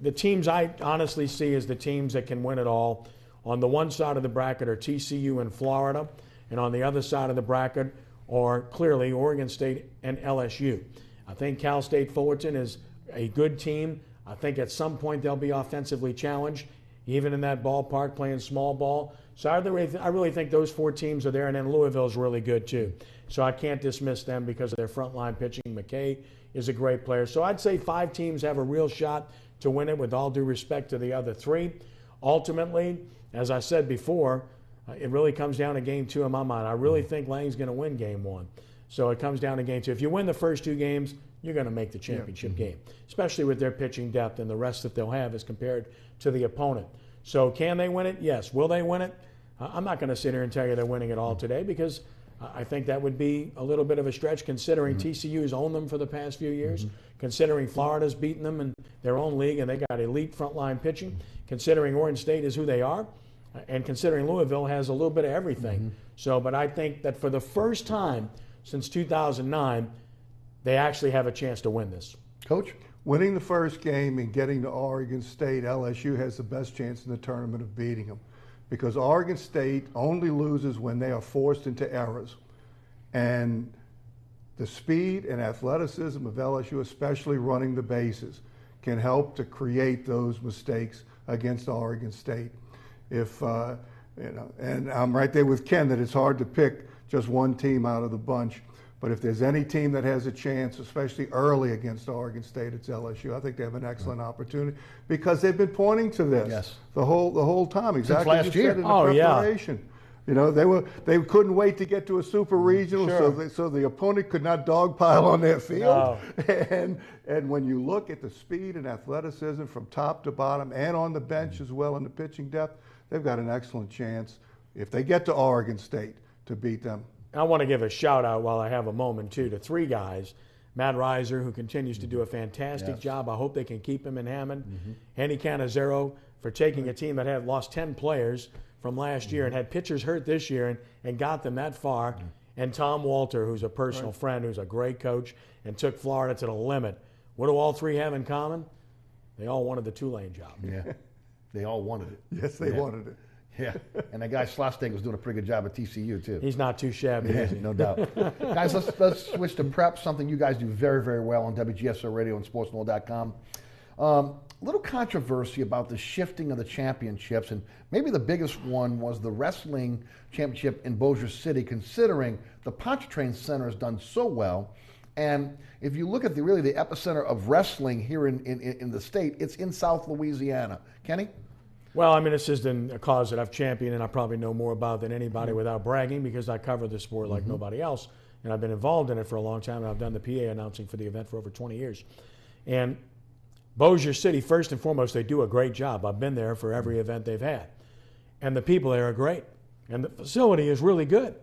the teams I honestly see as the teams that can win it all. On the one side of the bracket are TCU and Florida, and on the other side of the bracket are clearly Oregon State and LSU. I think Cal State Fullerton is a good team. I think at some point they'll be offensively challenged, even in that ballpark playing small ball. So I really think those 4 teams are there, and then Louisville's really good too. So I can't dismiss them because of their frontline pitching. McKay is a great player. So I'd say 5 teams have a real shot to win it with all due respect to the other 3. Ultimately, as I said before, it really comes down to game 2 in my mind. I really think Lane's going to win game 1. So it comes down to game 2. If you win the first 2 games, you're going to make the championship game, especially with their pitching depth and the rest that they'll have as compared to the opponent. So can they win it? Yes. Will they win it? I'm not going to sit here and tell you they're winning it all today because I think that would be a little bit of a stretch considering TCU's owned them for the past few years, considering Florida's beaten them in their own league and they got elite frontline pitching, considering Oregon State is who they are, and considering Louisville has a little bit of everything. So, but I think that for the first time since 2009, they actually have a chance to win this. Coach? Winning the first game and getting to Oregon State, LSU has the best chance in the tournament of beating them because Oregon State only loses when they are forced into errors. And the speed and athleticism of LSU, especially running the bases, can help to create those mistakes against Oregon State. And I'm right there with Ken that it's hard to pick just one team out of the bunch. But if there's any team that has a chance, especially early against Oregon State, it's LSU. I think they have an excellent opportunity because they've been pointing to this the whole time. Exactly last year. Said in the preparation. You know, they couldn't wait to get to a super regional, so the opponent could not dogpile on their field. No. And when you look at the speed and athleticism from top to bottom and on the bench as well in the pitching depth, they've got an excellent chance if they get to Oregon State to beat them. I want to give a shout out while I have a moment too to 3 guys. Matt Reiser, who continues to do a fantastic job. I hope they can keep him in Hammond. Henny Canizero for taking a team that had lost 10 players from last year and had pitchers hurt this year and got them that far. and Tom Walter, who's a personal friend, who's a great coach, and took Florida to the limit. What do all three have in common? They all wanted the Tulane job. Yeah, they all wanted it. Yes, they wanted it. Yeah, and that guy Slosting was doing a pretty good job at TCU, too. He's not too shabby, is he? No doubt. Guys, let's switch to prep, something you guys do very, very well on WGSO Radio and SportsNow.com. Little controversy about the shifting of the championships, and maybe the biggest one was the wrestling championship in Bossier City, considering the Pontchartrain Center has done so well. And if you look at the epicenter of wrestling here in the state, it's in South Louisiana. Kenny? Well, I mean, this is a cause that I've championed and I probably know more about than anybody without bragging, because I cover the sport like nobody else, and I've been involved in it for a long time, and I've done the PA announcing for the event for over 20 years. And Bossier City, first and foremost, they do a great job. I've been there for every event they've had. And the people there are great. And the facility is really good.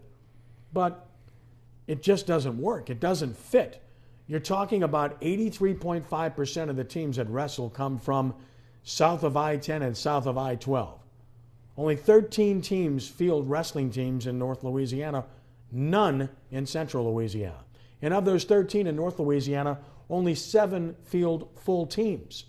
But it just doesn't work. It doesn't fit. You're talking about 83.5% of the teams that wrestle come from south of I-10 and south of I-12. Only 13 teams field wrestling teams in North Louisiana, none in Central Louisiana. And of those 13 in North Louisiana, only 7 field full teams.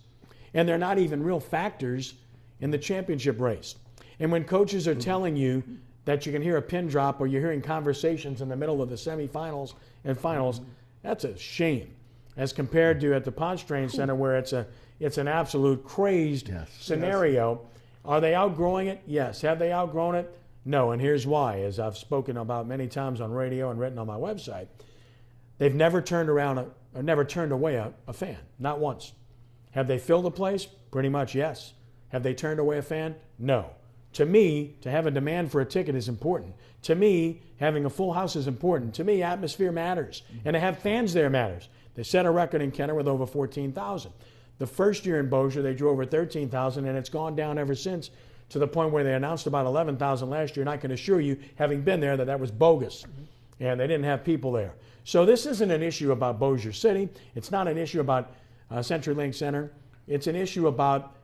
And they're not even real factors in the championship race. And when coaches are telling you that you can hear a pin drop or you're hearing conversations in the middle of the semifinals and finals, that's a shame. As compared to at the Pontchartrain Center, where it's an absolute crazed scenario. Yes. Are they outgrowing it? Yes. Have they outgrown it? No. And here's why. As I've spoken about many times on radio and written on my website, they've never turned away a fan, not once. Have they filled the place? Pretty much yes. Have they turned away a fan? No. To me, to have a demand for a ticket is important. To me, having a full house is important. To me, atmosphere matters. And to have fans there matters. They set a record in Kenner with over 14,000. The first year in Bossier, they drew over 13,000, and it's gone down ever since, to the point where they announced about 11,000 last year, and I can assure you, having been there, that was bogus. And they didn't have people there. So this isn't an issue about Bossier City. It's not an issue about CenturyLink Center. It's an issue about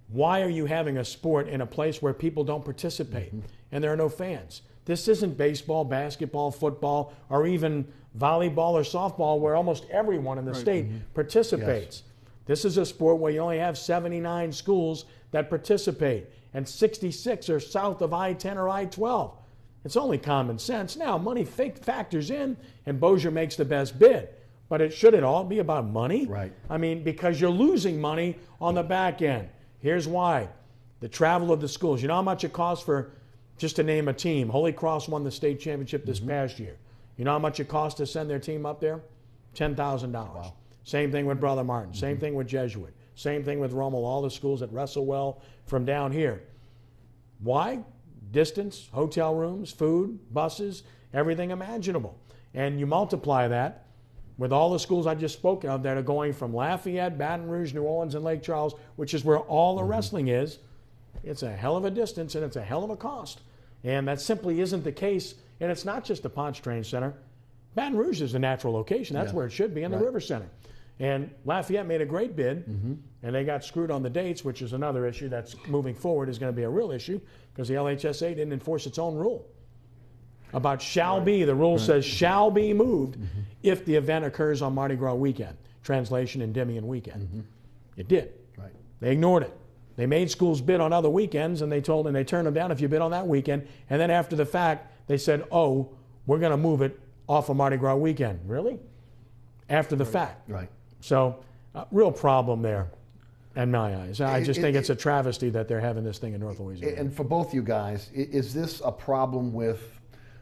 why are you having a sport in a place where people don't participate and there are no fans. This isn't baseball, basketball, football, or even volleyball or softball, where almost everyone in the state participates. Yes. This is a sport where you only have 79 schools that participate, and 66 are south of I-10 or I-12. It's only common sense. Now, money factors in, and Bossier makes the best bid. But should it all be about money? Right. I mean, because you're losing money on the back end. Here's why. The travel of the schools. You know how much it costs for, just to name a team, Holy Cross won the state championship this past year. You know how much it costs to send their team up there? $10,000. Wow. Same thing with Brother Martin. Same thing with Jesuit. Same thing with Rommel, all the schools that wrestle well from down here. Why? Distance, hotel rooms, food, buses, everything imaginable. And you multiply that with all the schools I just spoke of that are going from Lafayette, Baton Rouge, New Orleans, and Lake Charles, which is where all the wrestling is. It's a hell of a distance, and it's a hell of a cost. And that simply isn't the case. And it's not just the Pontchartrain Center. Baton Rouge is the natural location. That's where it should be, in the River Center. And Lafayette made a great bid, and they got screwed on the dates, which is another issue that's moving forward is going to be a real issue, because the LHSA didn't enforce its own rule about shall be. The rule says shall be moved if the event occurs on Mardi Gras weekend, translation Endymion weekend. It did. Right. They ignored it. They made schools bid on other weekends, and they turned them down if you bid on that weekend. And then after the fact, they said, oh, we're going to move it off of Mardi Gras weekend. Really? After the fact. Right. So, real problem there in my eyes. I just think it's a travesty that they're having this thing in North Louisiana. And for both you guys, is this a problem with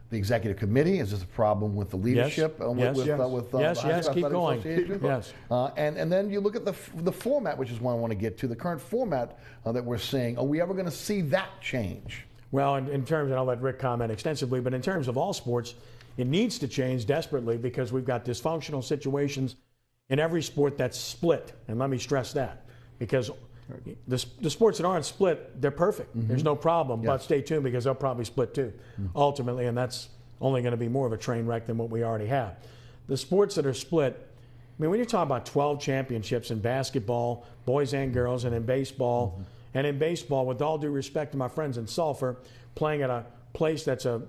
the executive committee? Is this a problem with the leadership? Yes, keep going. Yes. And then you look at the format, which is one I want to get to, the current format that we're seeing. Are we ever going to see that change? Well, in terms, and I'll let Rick comment extensively, but in terms of all sports, it needs to change desperately, because we've got dysfunctional situations in every sport that's split. And let me stress that, because the sports that aren't split, they're perfect. There's no problem. But stay tuned, because they'll probably split too, ultimately, and that's only going to be more of a train wreck than what we already have. The sports that are split, I mean, when you're talking about 12 championships in basketball, boys and girls, and in baseball, and in baseball, with all due respect to my friends in Sulphur, playing at a place that's a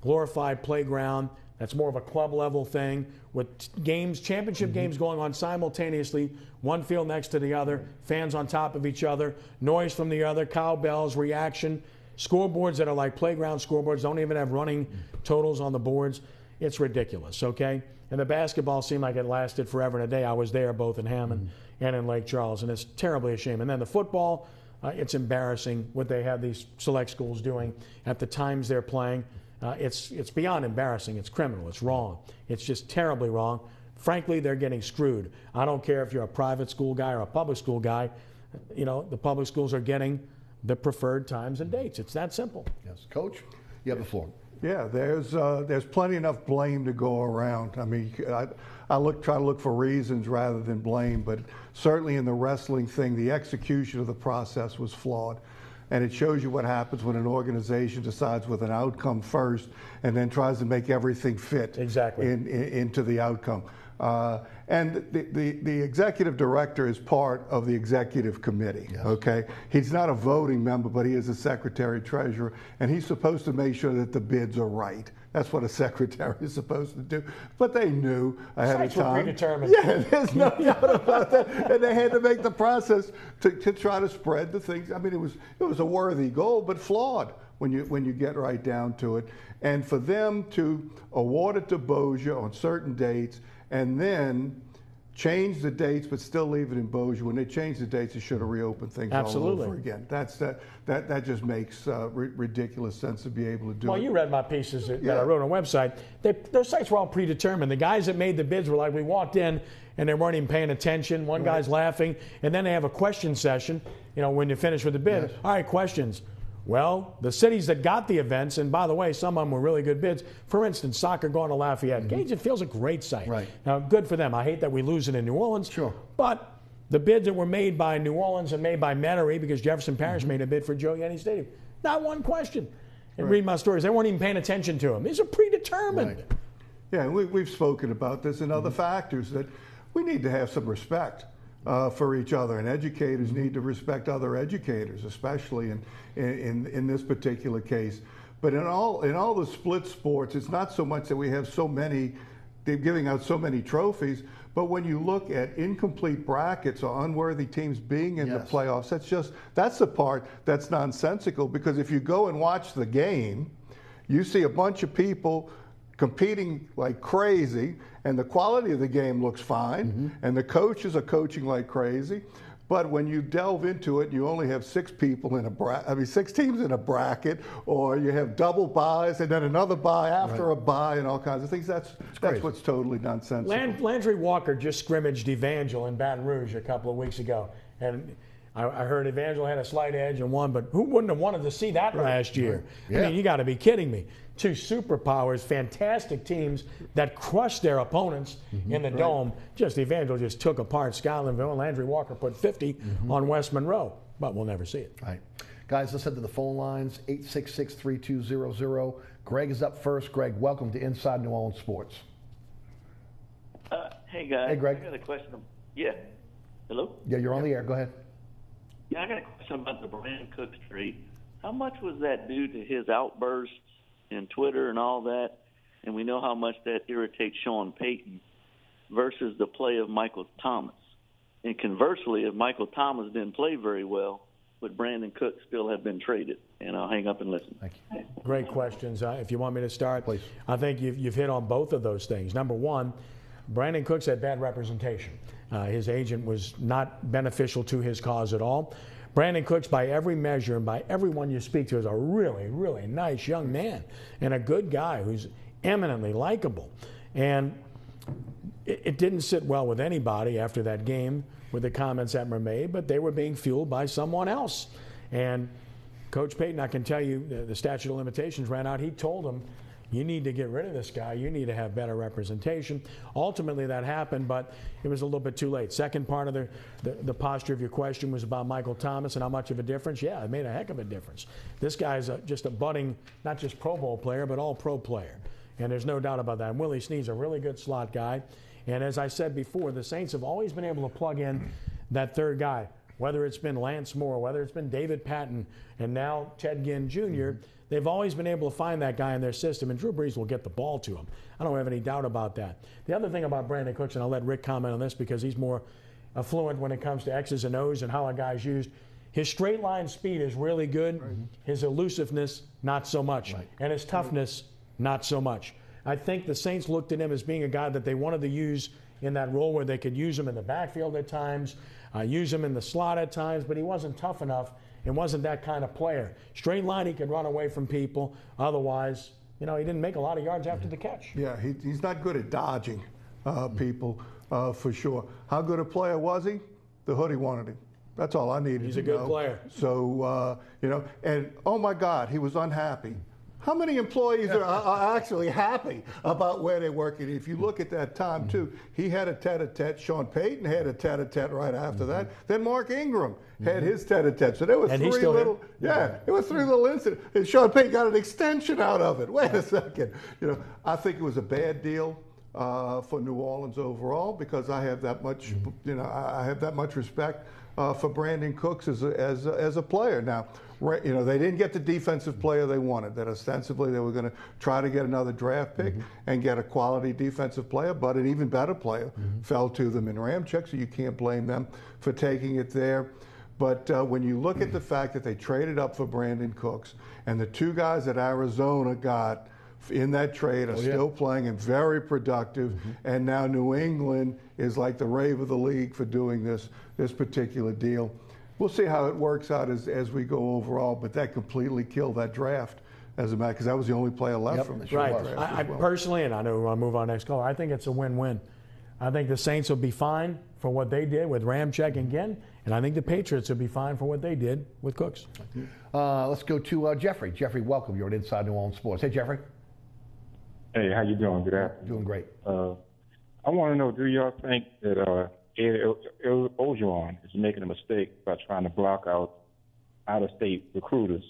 glorified playground That's more of a club level thing with games, championship games going on simultaneously, one field next to the other, fans on top of each other, noise from the other, cowbells, reaction, scoreboards that are like playground scoreboards, don't even have running totals on the boards. It's ridiculous, okay? And the basketball seemed like it lasted forever and a day. I was there both in Hammond and in Lake Charles, and it's terribly a shame. And then the football, it's embarrassing what they have these select schools doing at the times they're playing. It's beyond embarrassing. It's criminal. It's wrong. It's just terribly wrong. Frankly, they're getting screwed. I don't care if you're a private school guy or a public school guy. You know, the public schools are getting the preferred times and dates. It's that simple. Yes. Coach, you have the floor. Yeah, there's plenty enough blame to go around. I mean, I try to look for reasons rather than blame, but certainly in the wrestling thing, the execution of the process was flawed. And it shows you what happens when an organization decides with an outcome first and then tries to make everything fit into the outcome. And the executive director is part of the executive committee, okay? He's not a voting member, but he is a secretary treasurer, and he's supposed to make sure that the bids are right. That's what a secretary is supposed to do. But they knew ahead of time. Predetermined. Yeah, there's no doubt about that. And they had to make the process to try to spread the things. I mean, it was a worthy goal, but flawed when you get right down to it. And for them to award it to Bossier on certain dates and then change the dates but still leave it in Bossier. When they changed the dates, they should have reopened things all over again. That just makes ridiculous sense to be able to do it. Well, you read my pieces that I wrote on the website. Those sites were all predetermined. The guys that made the bids were like, we walked in and they weren't even paying attention. One guy's laughing, and then they have a question session, you know, when you finish with the bid. Yes. All right, questions. Well, the cities that got the events, and by the way, some of them were really good bids. For instance, soccer going to Lafayette. Gage, it feels a great site. Right. Now, good for them. I hate that we lose it in New Orleans. Sure. But the bids that were made by New Orleans and made by Metairie, because Jefferson Parish made a bid for Joe Yenny Stadium, not one question. And read my stories. They weren't even paying attention to them. These are predetermined. Right. Yeah, and we've spoken about this and other factors that we need to have some respect for each other, and educators need to respect other educators, especially in this particular case. But in all the split sports, it's not so much that we have so many, they're giving out so many trophies, but when you look at incomplete brackets or unworthy teams being in the playoffs, that's the part that's nonsensical, because if you go and watch the game, you see a bunch of people competing like crazy, and the quality of the game looks fine, and the coaches are coaching like crazy. But when you delve into it, you only have 6 people in a 6 teams in a bracket, or you have double buys and then another buy after a buy and all kinds of things. That's what's totally nonsensical. Landry Walker just scrimmaged Evangel in Baton Rouge a couple of weeks ago, and I heard Evangel had a slight edge and won, but who wouldn't have wanted to see that last year? I mean, you got to be kidding me. 2 superpowers, fantastic teams that crushed their opponents in the Dome. Just Evangel just took apart Scotlandville, and Landry Walker put 50 on West Monroe, but we'll never see it. Right. Guys, let's head to the phone lines, 866-3200. Greg is up first. Greg, welcome to Inside New Orleans Sports. Hey, guys. Hey, Greg. I got a question. Yeah. Hello? Yeah, you're on the air. Go ahead. Yeah, I got a question about the Brandon Cook trade. How much was that due to his outbursts in Twitter and all that? And we know how much that irritates Sean Payton versus the play of Michael Thomas. And conversely, if Michael Thomas didn't play very well, would Brandon Cook still have been traded? And I'll hang up and listen. Thank you. Great questions. If you want me to start, please. I think you've hit on both of those things. Number one, Brandon Cooks had bad representation. His agent was not beneficial to his cause at all. Brandon Cooks, by every measure and by everyone you speak to, is a really, really nice young man and a good guy who's eminently likable. And it didn't sit well with anybody after that game with the comments that were made, but they were being fueled by someone else. And Coach Payton, I can tell you, the statute of limitations ran out. He told them, you need to get rid of this guy. You need to have better representation. Ultimately, that happened, but it was a little bit too late. Second part of the posture of your question was about Michael Thomas and how much of a difference. Yeah, it made a heck of a difference. This guy's just a budding, not just Pro Bowl player, but all-pro player. And there's no doubt about that. And Willie Snead's a really good slot guy. And as I said before, the Saints have always been able to plug in that third guy. whether it's been Lance Moore, whether it's been David Patton, and now Ted Ginn Jr., they've always been able to find that guy in their system, and Drew Brees will get the ball to him. I don't have any doubt about that. The other thing about Brandon Cooks, and I'll let Rick comment on this because he's more affluent when it comes to X's and O's and how a guy's used. His straight line speed is really good. His elusiveness, not so much. And his toughness, not so much. I think the Saints looked at him as being a guy that they wanted to use in that role where they could use him in the backfield at times, use him in the slot at times, but he wasn't tough enough and wasn't that kind of player. Straight line, he could run away from people. Otherwise, he didn't make a lot of yards after the catch. Yeah, he's not good at dodging people, for sure. How good a player was he? The hoodie wanted him. That's all I needed to know. He's a good player. So, and oh my God, he was unhappy. How many employees are actually happy about where they're working? If you look at that time, too, he had a tete-a-tete. Sean Payton had a tete-a-tete right after that. Then Mark Ingram had his tete-a-tete. So there were three little, there were three little incidents. And Sean Payton got an extension out of it. Wait a second. I think it was a bad deal for New Orleans overall because I have that much, I have that much respect for Brandon Cooks as a player. Now, they didn't get the defensive player they wanted. That ostensibly they were going to try to get another draft pick and get a quality defensive player, but an even better player fell to them in Ramczyk, so you can't blame them for taking it there. But when you look at the fact that they traded up for Brandon Cooks and the two guys that Arizona got in that trade are still playing and very productive, and now New England is like the rave of the league for doing this particular deal. We'll see how it works out as we go overall, but that completely killed that draft as a matter, because that was the only player left from the draft. I personally, and I know we'll move on next call, I think it's a win-win. I think the Saints will be fine for what they did with Ramczyk and Ginn, and I think the Patriots will be fine for what they did with Cooks. Let's go to Jeffrey. Jeffrey, welcome. You're at Inside New Orleans Sports. Hey, Jeffrey. Hey, how you doing? Good afternoon. Doing great. I want to know, do y'all think that Ogeron is making a mistake by trying to block out-of-state recruiters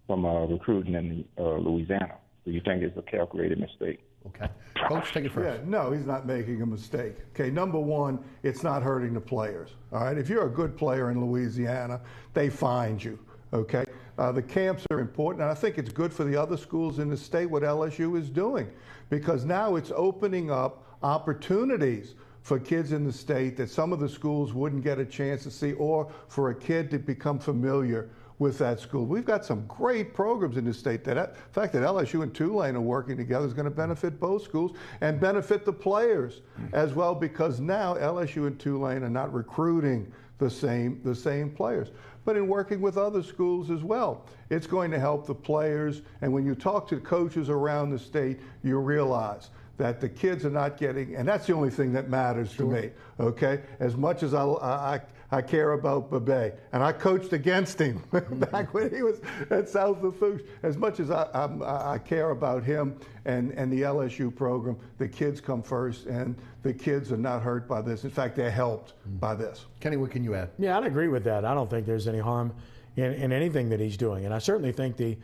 from recruiting in Louisiana? Do you think it's a calculated mistake? Okay. Coach, take it first. Yeah, no, he's not making a mistake. Okay, number one, it's not hurting the players. All right, if you're a good player in Louisiana, they find you. Okay, the camps are important, and I think it's good for the other schools in the state what LSU is doing, because now it's opening up opportunities for kids in the state that some of the schools wouldn't get a chance to see, or for a kid to become familiar with that school. We've got some great programs in the state. The fact that LSU and Tulane are working together is going to benefit both schools and benefit the players as well, because now LSU and Tulane are not recruiting the same players, but in working with other schools as well. It's going to help the players, and when you talk to coaches around the state, you realize that the kids are not getting, and that's the only thing that matters to me, okay? As much as I care about Babay, and I coached against him back when he was at South Lafourche. As much as I care about him and the LSU program, the kids come first, and the kids are not hurt by this. In fact, they're helped by this. Kenny, what can you add? Yeah, I'd agree with that. I don't think there's any harm in anything that he's doing, and I certainly think the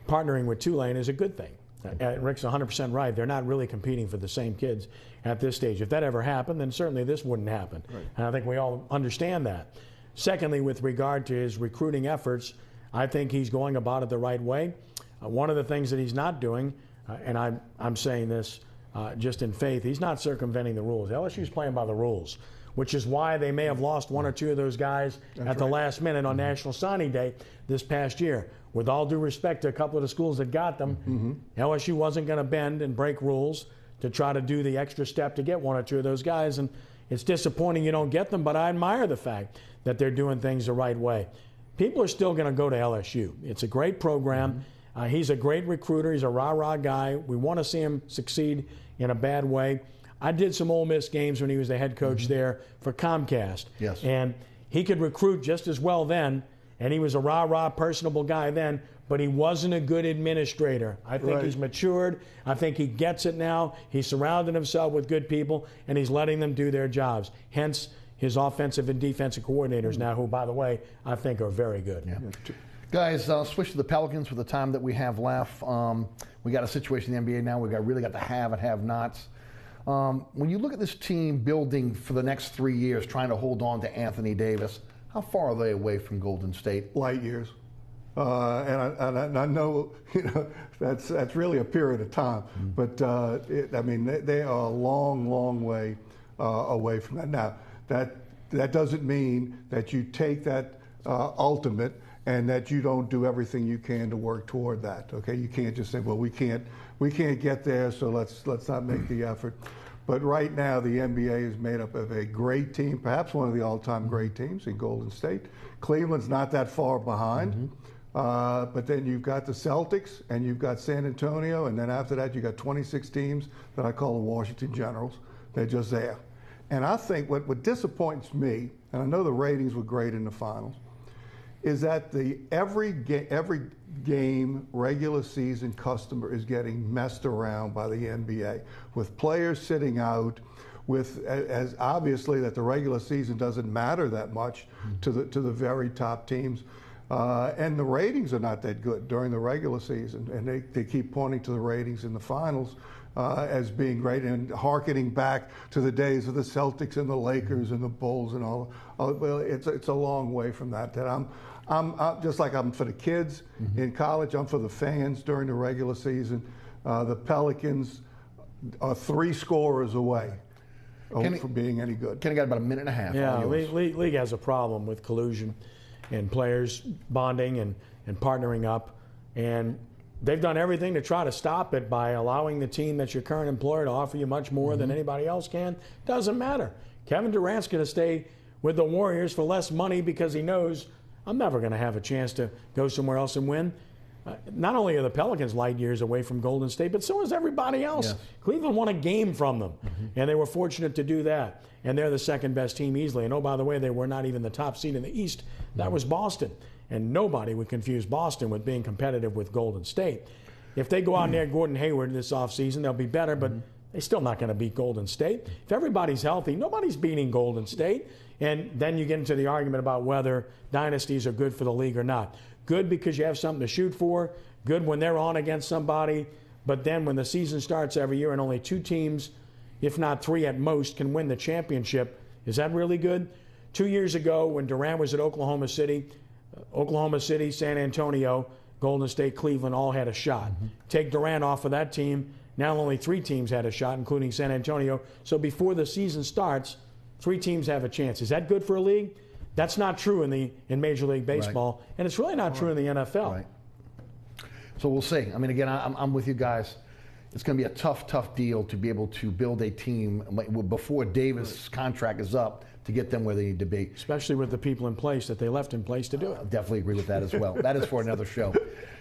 partnering with Tulane is a good thing. Rick's 100% right. They're not really competing for the same kids at this stage. If that ever happened, then certainly this wouldn't happen. Right. And I think we all understand that. Secondly, with regard to his recruiting efforts, I think he's going about it the right way. One of the things that he's not doing, and I'm saying this just in faith, he's not circumventing the rules. LSU's playing by the rules, which is why they may have lost one or two of those guys at the last minute on National Signing Day this past year. With all due respect to a couple of the schools that got them, LSU wasn't going to bend and break rules to try to do the extra step to get one or two of those guys. And it's disappointing you don't get them, but I admire the fact that they're doing things the right way. People are still going to go to LSU. It's a great program. He's a great recruiter. He's a rah-rah guy. We want to see him succeed in a bad way. I did some Ole Miss games when he was the head coach there for Comcast. Yes. And he could recruit just as well then, and he was a rah-rah, personable guy then, but he wasn't a good administrator. I think he's matured. I think he gets it now. He's surrounded himself with good people, and he's letting them do their jobs. Hence, his offensive and defensive coordinators now, who, by the way, I think are very good. Yeah. Guys, switch to the Pelicans for the time that we have left. We got a situation in the NBA now. We really got the have and have-nots. When you look at this team building for the next 3 years, trying to hold on to Anthony Davis, How far are they away from Golden State? Light years. And I know, that's really a period of time. But they are a long, long way away from that. Now, that doesn't mean that you take that ultimate and that you don't do everything you can to work toward that. Okay, you can't just say, well, we can't get there, so let's not make the effort. But right now, the NBA is made up of a great team, perhaps one of the all-time great teams in Golden State. Cleveland's not that far behind. But then you've got the Celtics and you've got San Antonio, and then after that you've got 26 teams that I call the Washington Generals. They're just there. And I think what disappoints me, and I know the ratings were great in the finals, is that every game regular season customer is getting messed around by the NBA with players sitting out, with as obviously that the regular season doesn't matter that much to the very top teams. And the ratings are not that good during the regular season, and they keep pointing to the ratings in the finals as being great, and hearkening back to the days of the Celtics and the Lakers and the Bulls and all. Well, it's a long way from that. That I'm just like I'm for the kids in college. I'm for the fans during the regular season. The Pelicans are 3 scorers away from being any good. Kenny got about a minute and a half. Yeah, league has a problem with collusion and players bonding and partnering up. And they've done everything to try to stop it by allowing the team that's your current employer to offer you much more than anybody else can. Doesn't matter. Kevin Durant's going to stay with the Warriors for less money because he knows I'm never going to have a chance to go somewhere else and win. Not only are the Pelicans light years away from Golden State, but so is everybody else. Yes. Cleveland won a game from them, and they were fortunate to do that. And they're the second best team easily. And oh, by the way, they were not even the top seed in the East. That was Boston. And nobody would confuse Boston with being competitive with Golden State. If they go out near Gordon Hayward this offseason, they'll be better, but they're still not going to beat Golden State. If everybody's healthy, nobody's beating Golden State. And then you get into the argument about whether dynasties are good for the league or not. Good because you have something to shoot for. Good when they're on against somebody. But then when the season starts every year and only 2 teams, if not 3 at most, can win the championship, is that really good? 2 years ago when Durant was at Oklahoma City, San Antonio, Golden State, Cleveland all had a shot. Take Durant off of that team, now only 3 teams had a shot, including San Antonio. So before the season starts, 3 teams have a chance. Is that good for a league? That's not true in Major League Baseball, and it's really not true in the NFL. Right. So we'll see. I mean, again, I'm with you guys. It's going to be a tough deal to be able to build a team before Davis' contract is up to get them where they need to be. Especially with the people in place that they left in place to do it. I definitely agree with that as well. That is for another show.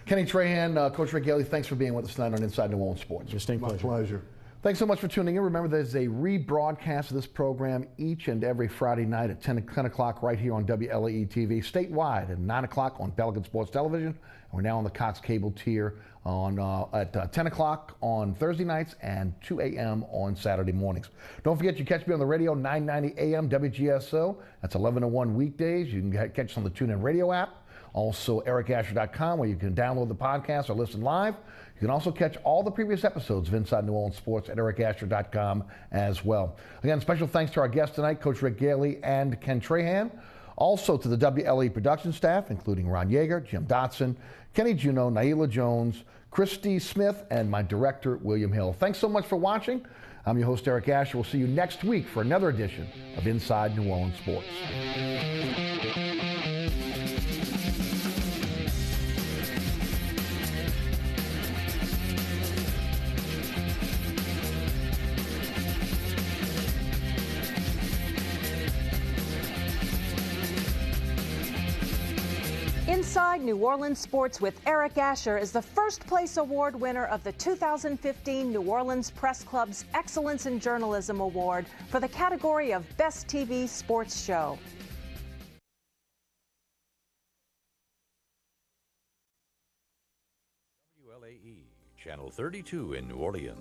Kenny Trahan, Coach Rick Gaille, thanks for being with us tonight on Inside New Orleans Sports. My pleasure. Thanks so much for tuning in. Remember, there's a rebroadcast of this program each and every Friday night at 10 o'clock right here on WLAE-TV, statewide at 9 o'clock on Pelican Sports Television. And we're now on the Cox Cable tier at 10 o'clock on Thursday nights and 2 a.m. on Saturday mornings. Don't forget, you catch me on the radio, 990 a.m. WGSO. That's 11 to 1 weekdays. You can catch us on the TuneIn Radio app. Also, ericasher.com, where you can download the podcast or listen live. You can also catch all the previous episodes of Inside New Orleans Sports at ericasher.com as well. Again, special thanks to our guests tonight, Coach Rick Gaille and Ken Trahan. Also to the WLE production staff, including Ron Yeager, Jim Dotson, Kenny Juneau, Naila Jones, Christy Smith, and my director, William Hill. Thanks so much for watching. I'm your host, Eric Asher. We'll see you next week for another edition of Inside New Orleans Sports. Inside New Orleans Sports with Eric Asher is the first place award winner of the 2015 New Orleans Press Club's Excellence in Journalism Award for the category of Best TV Sports Show. WLAE, Channel 32 in New Orleans.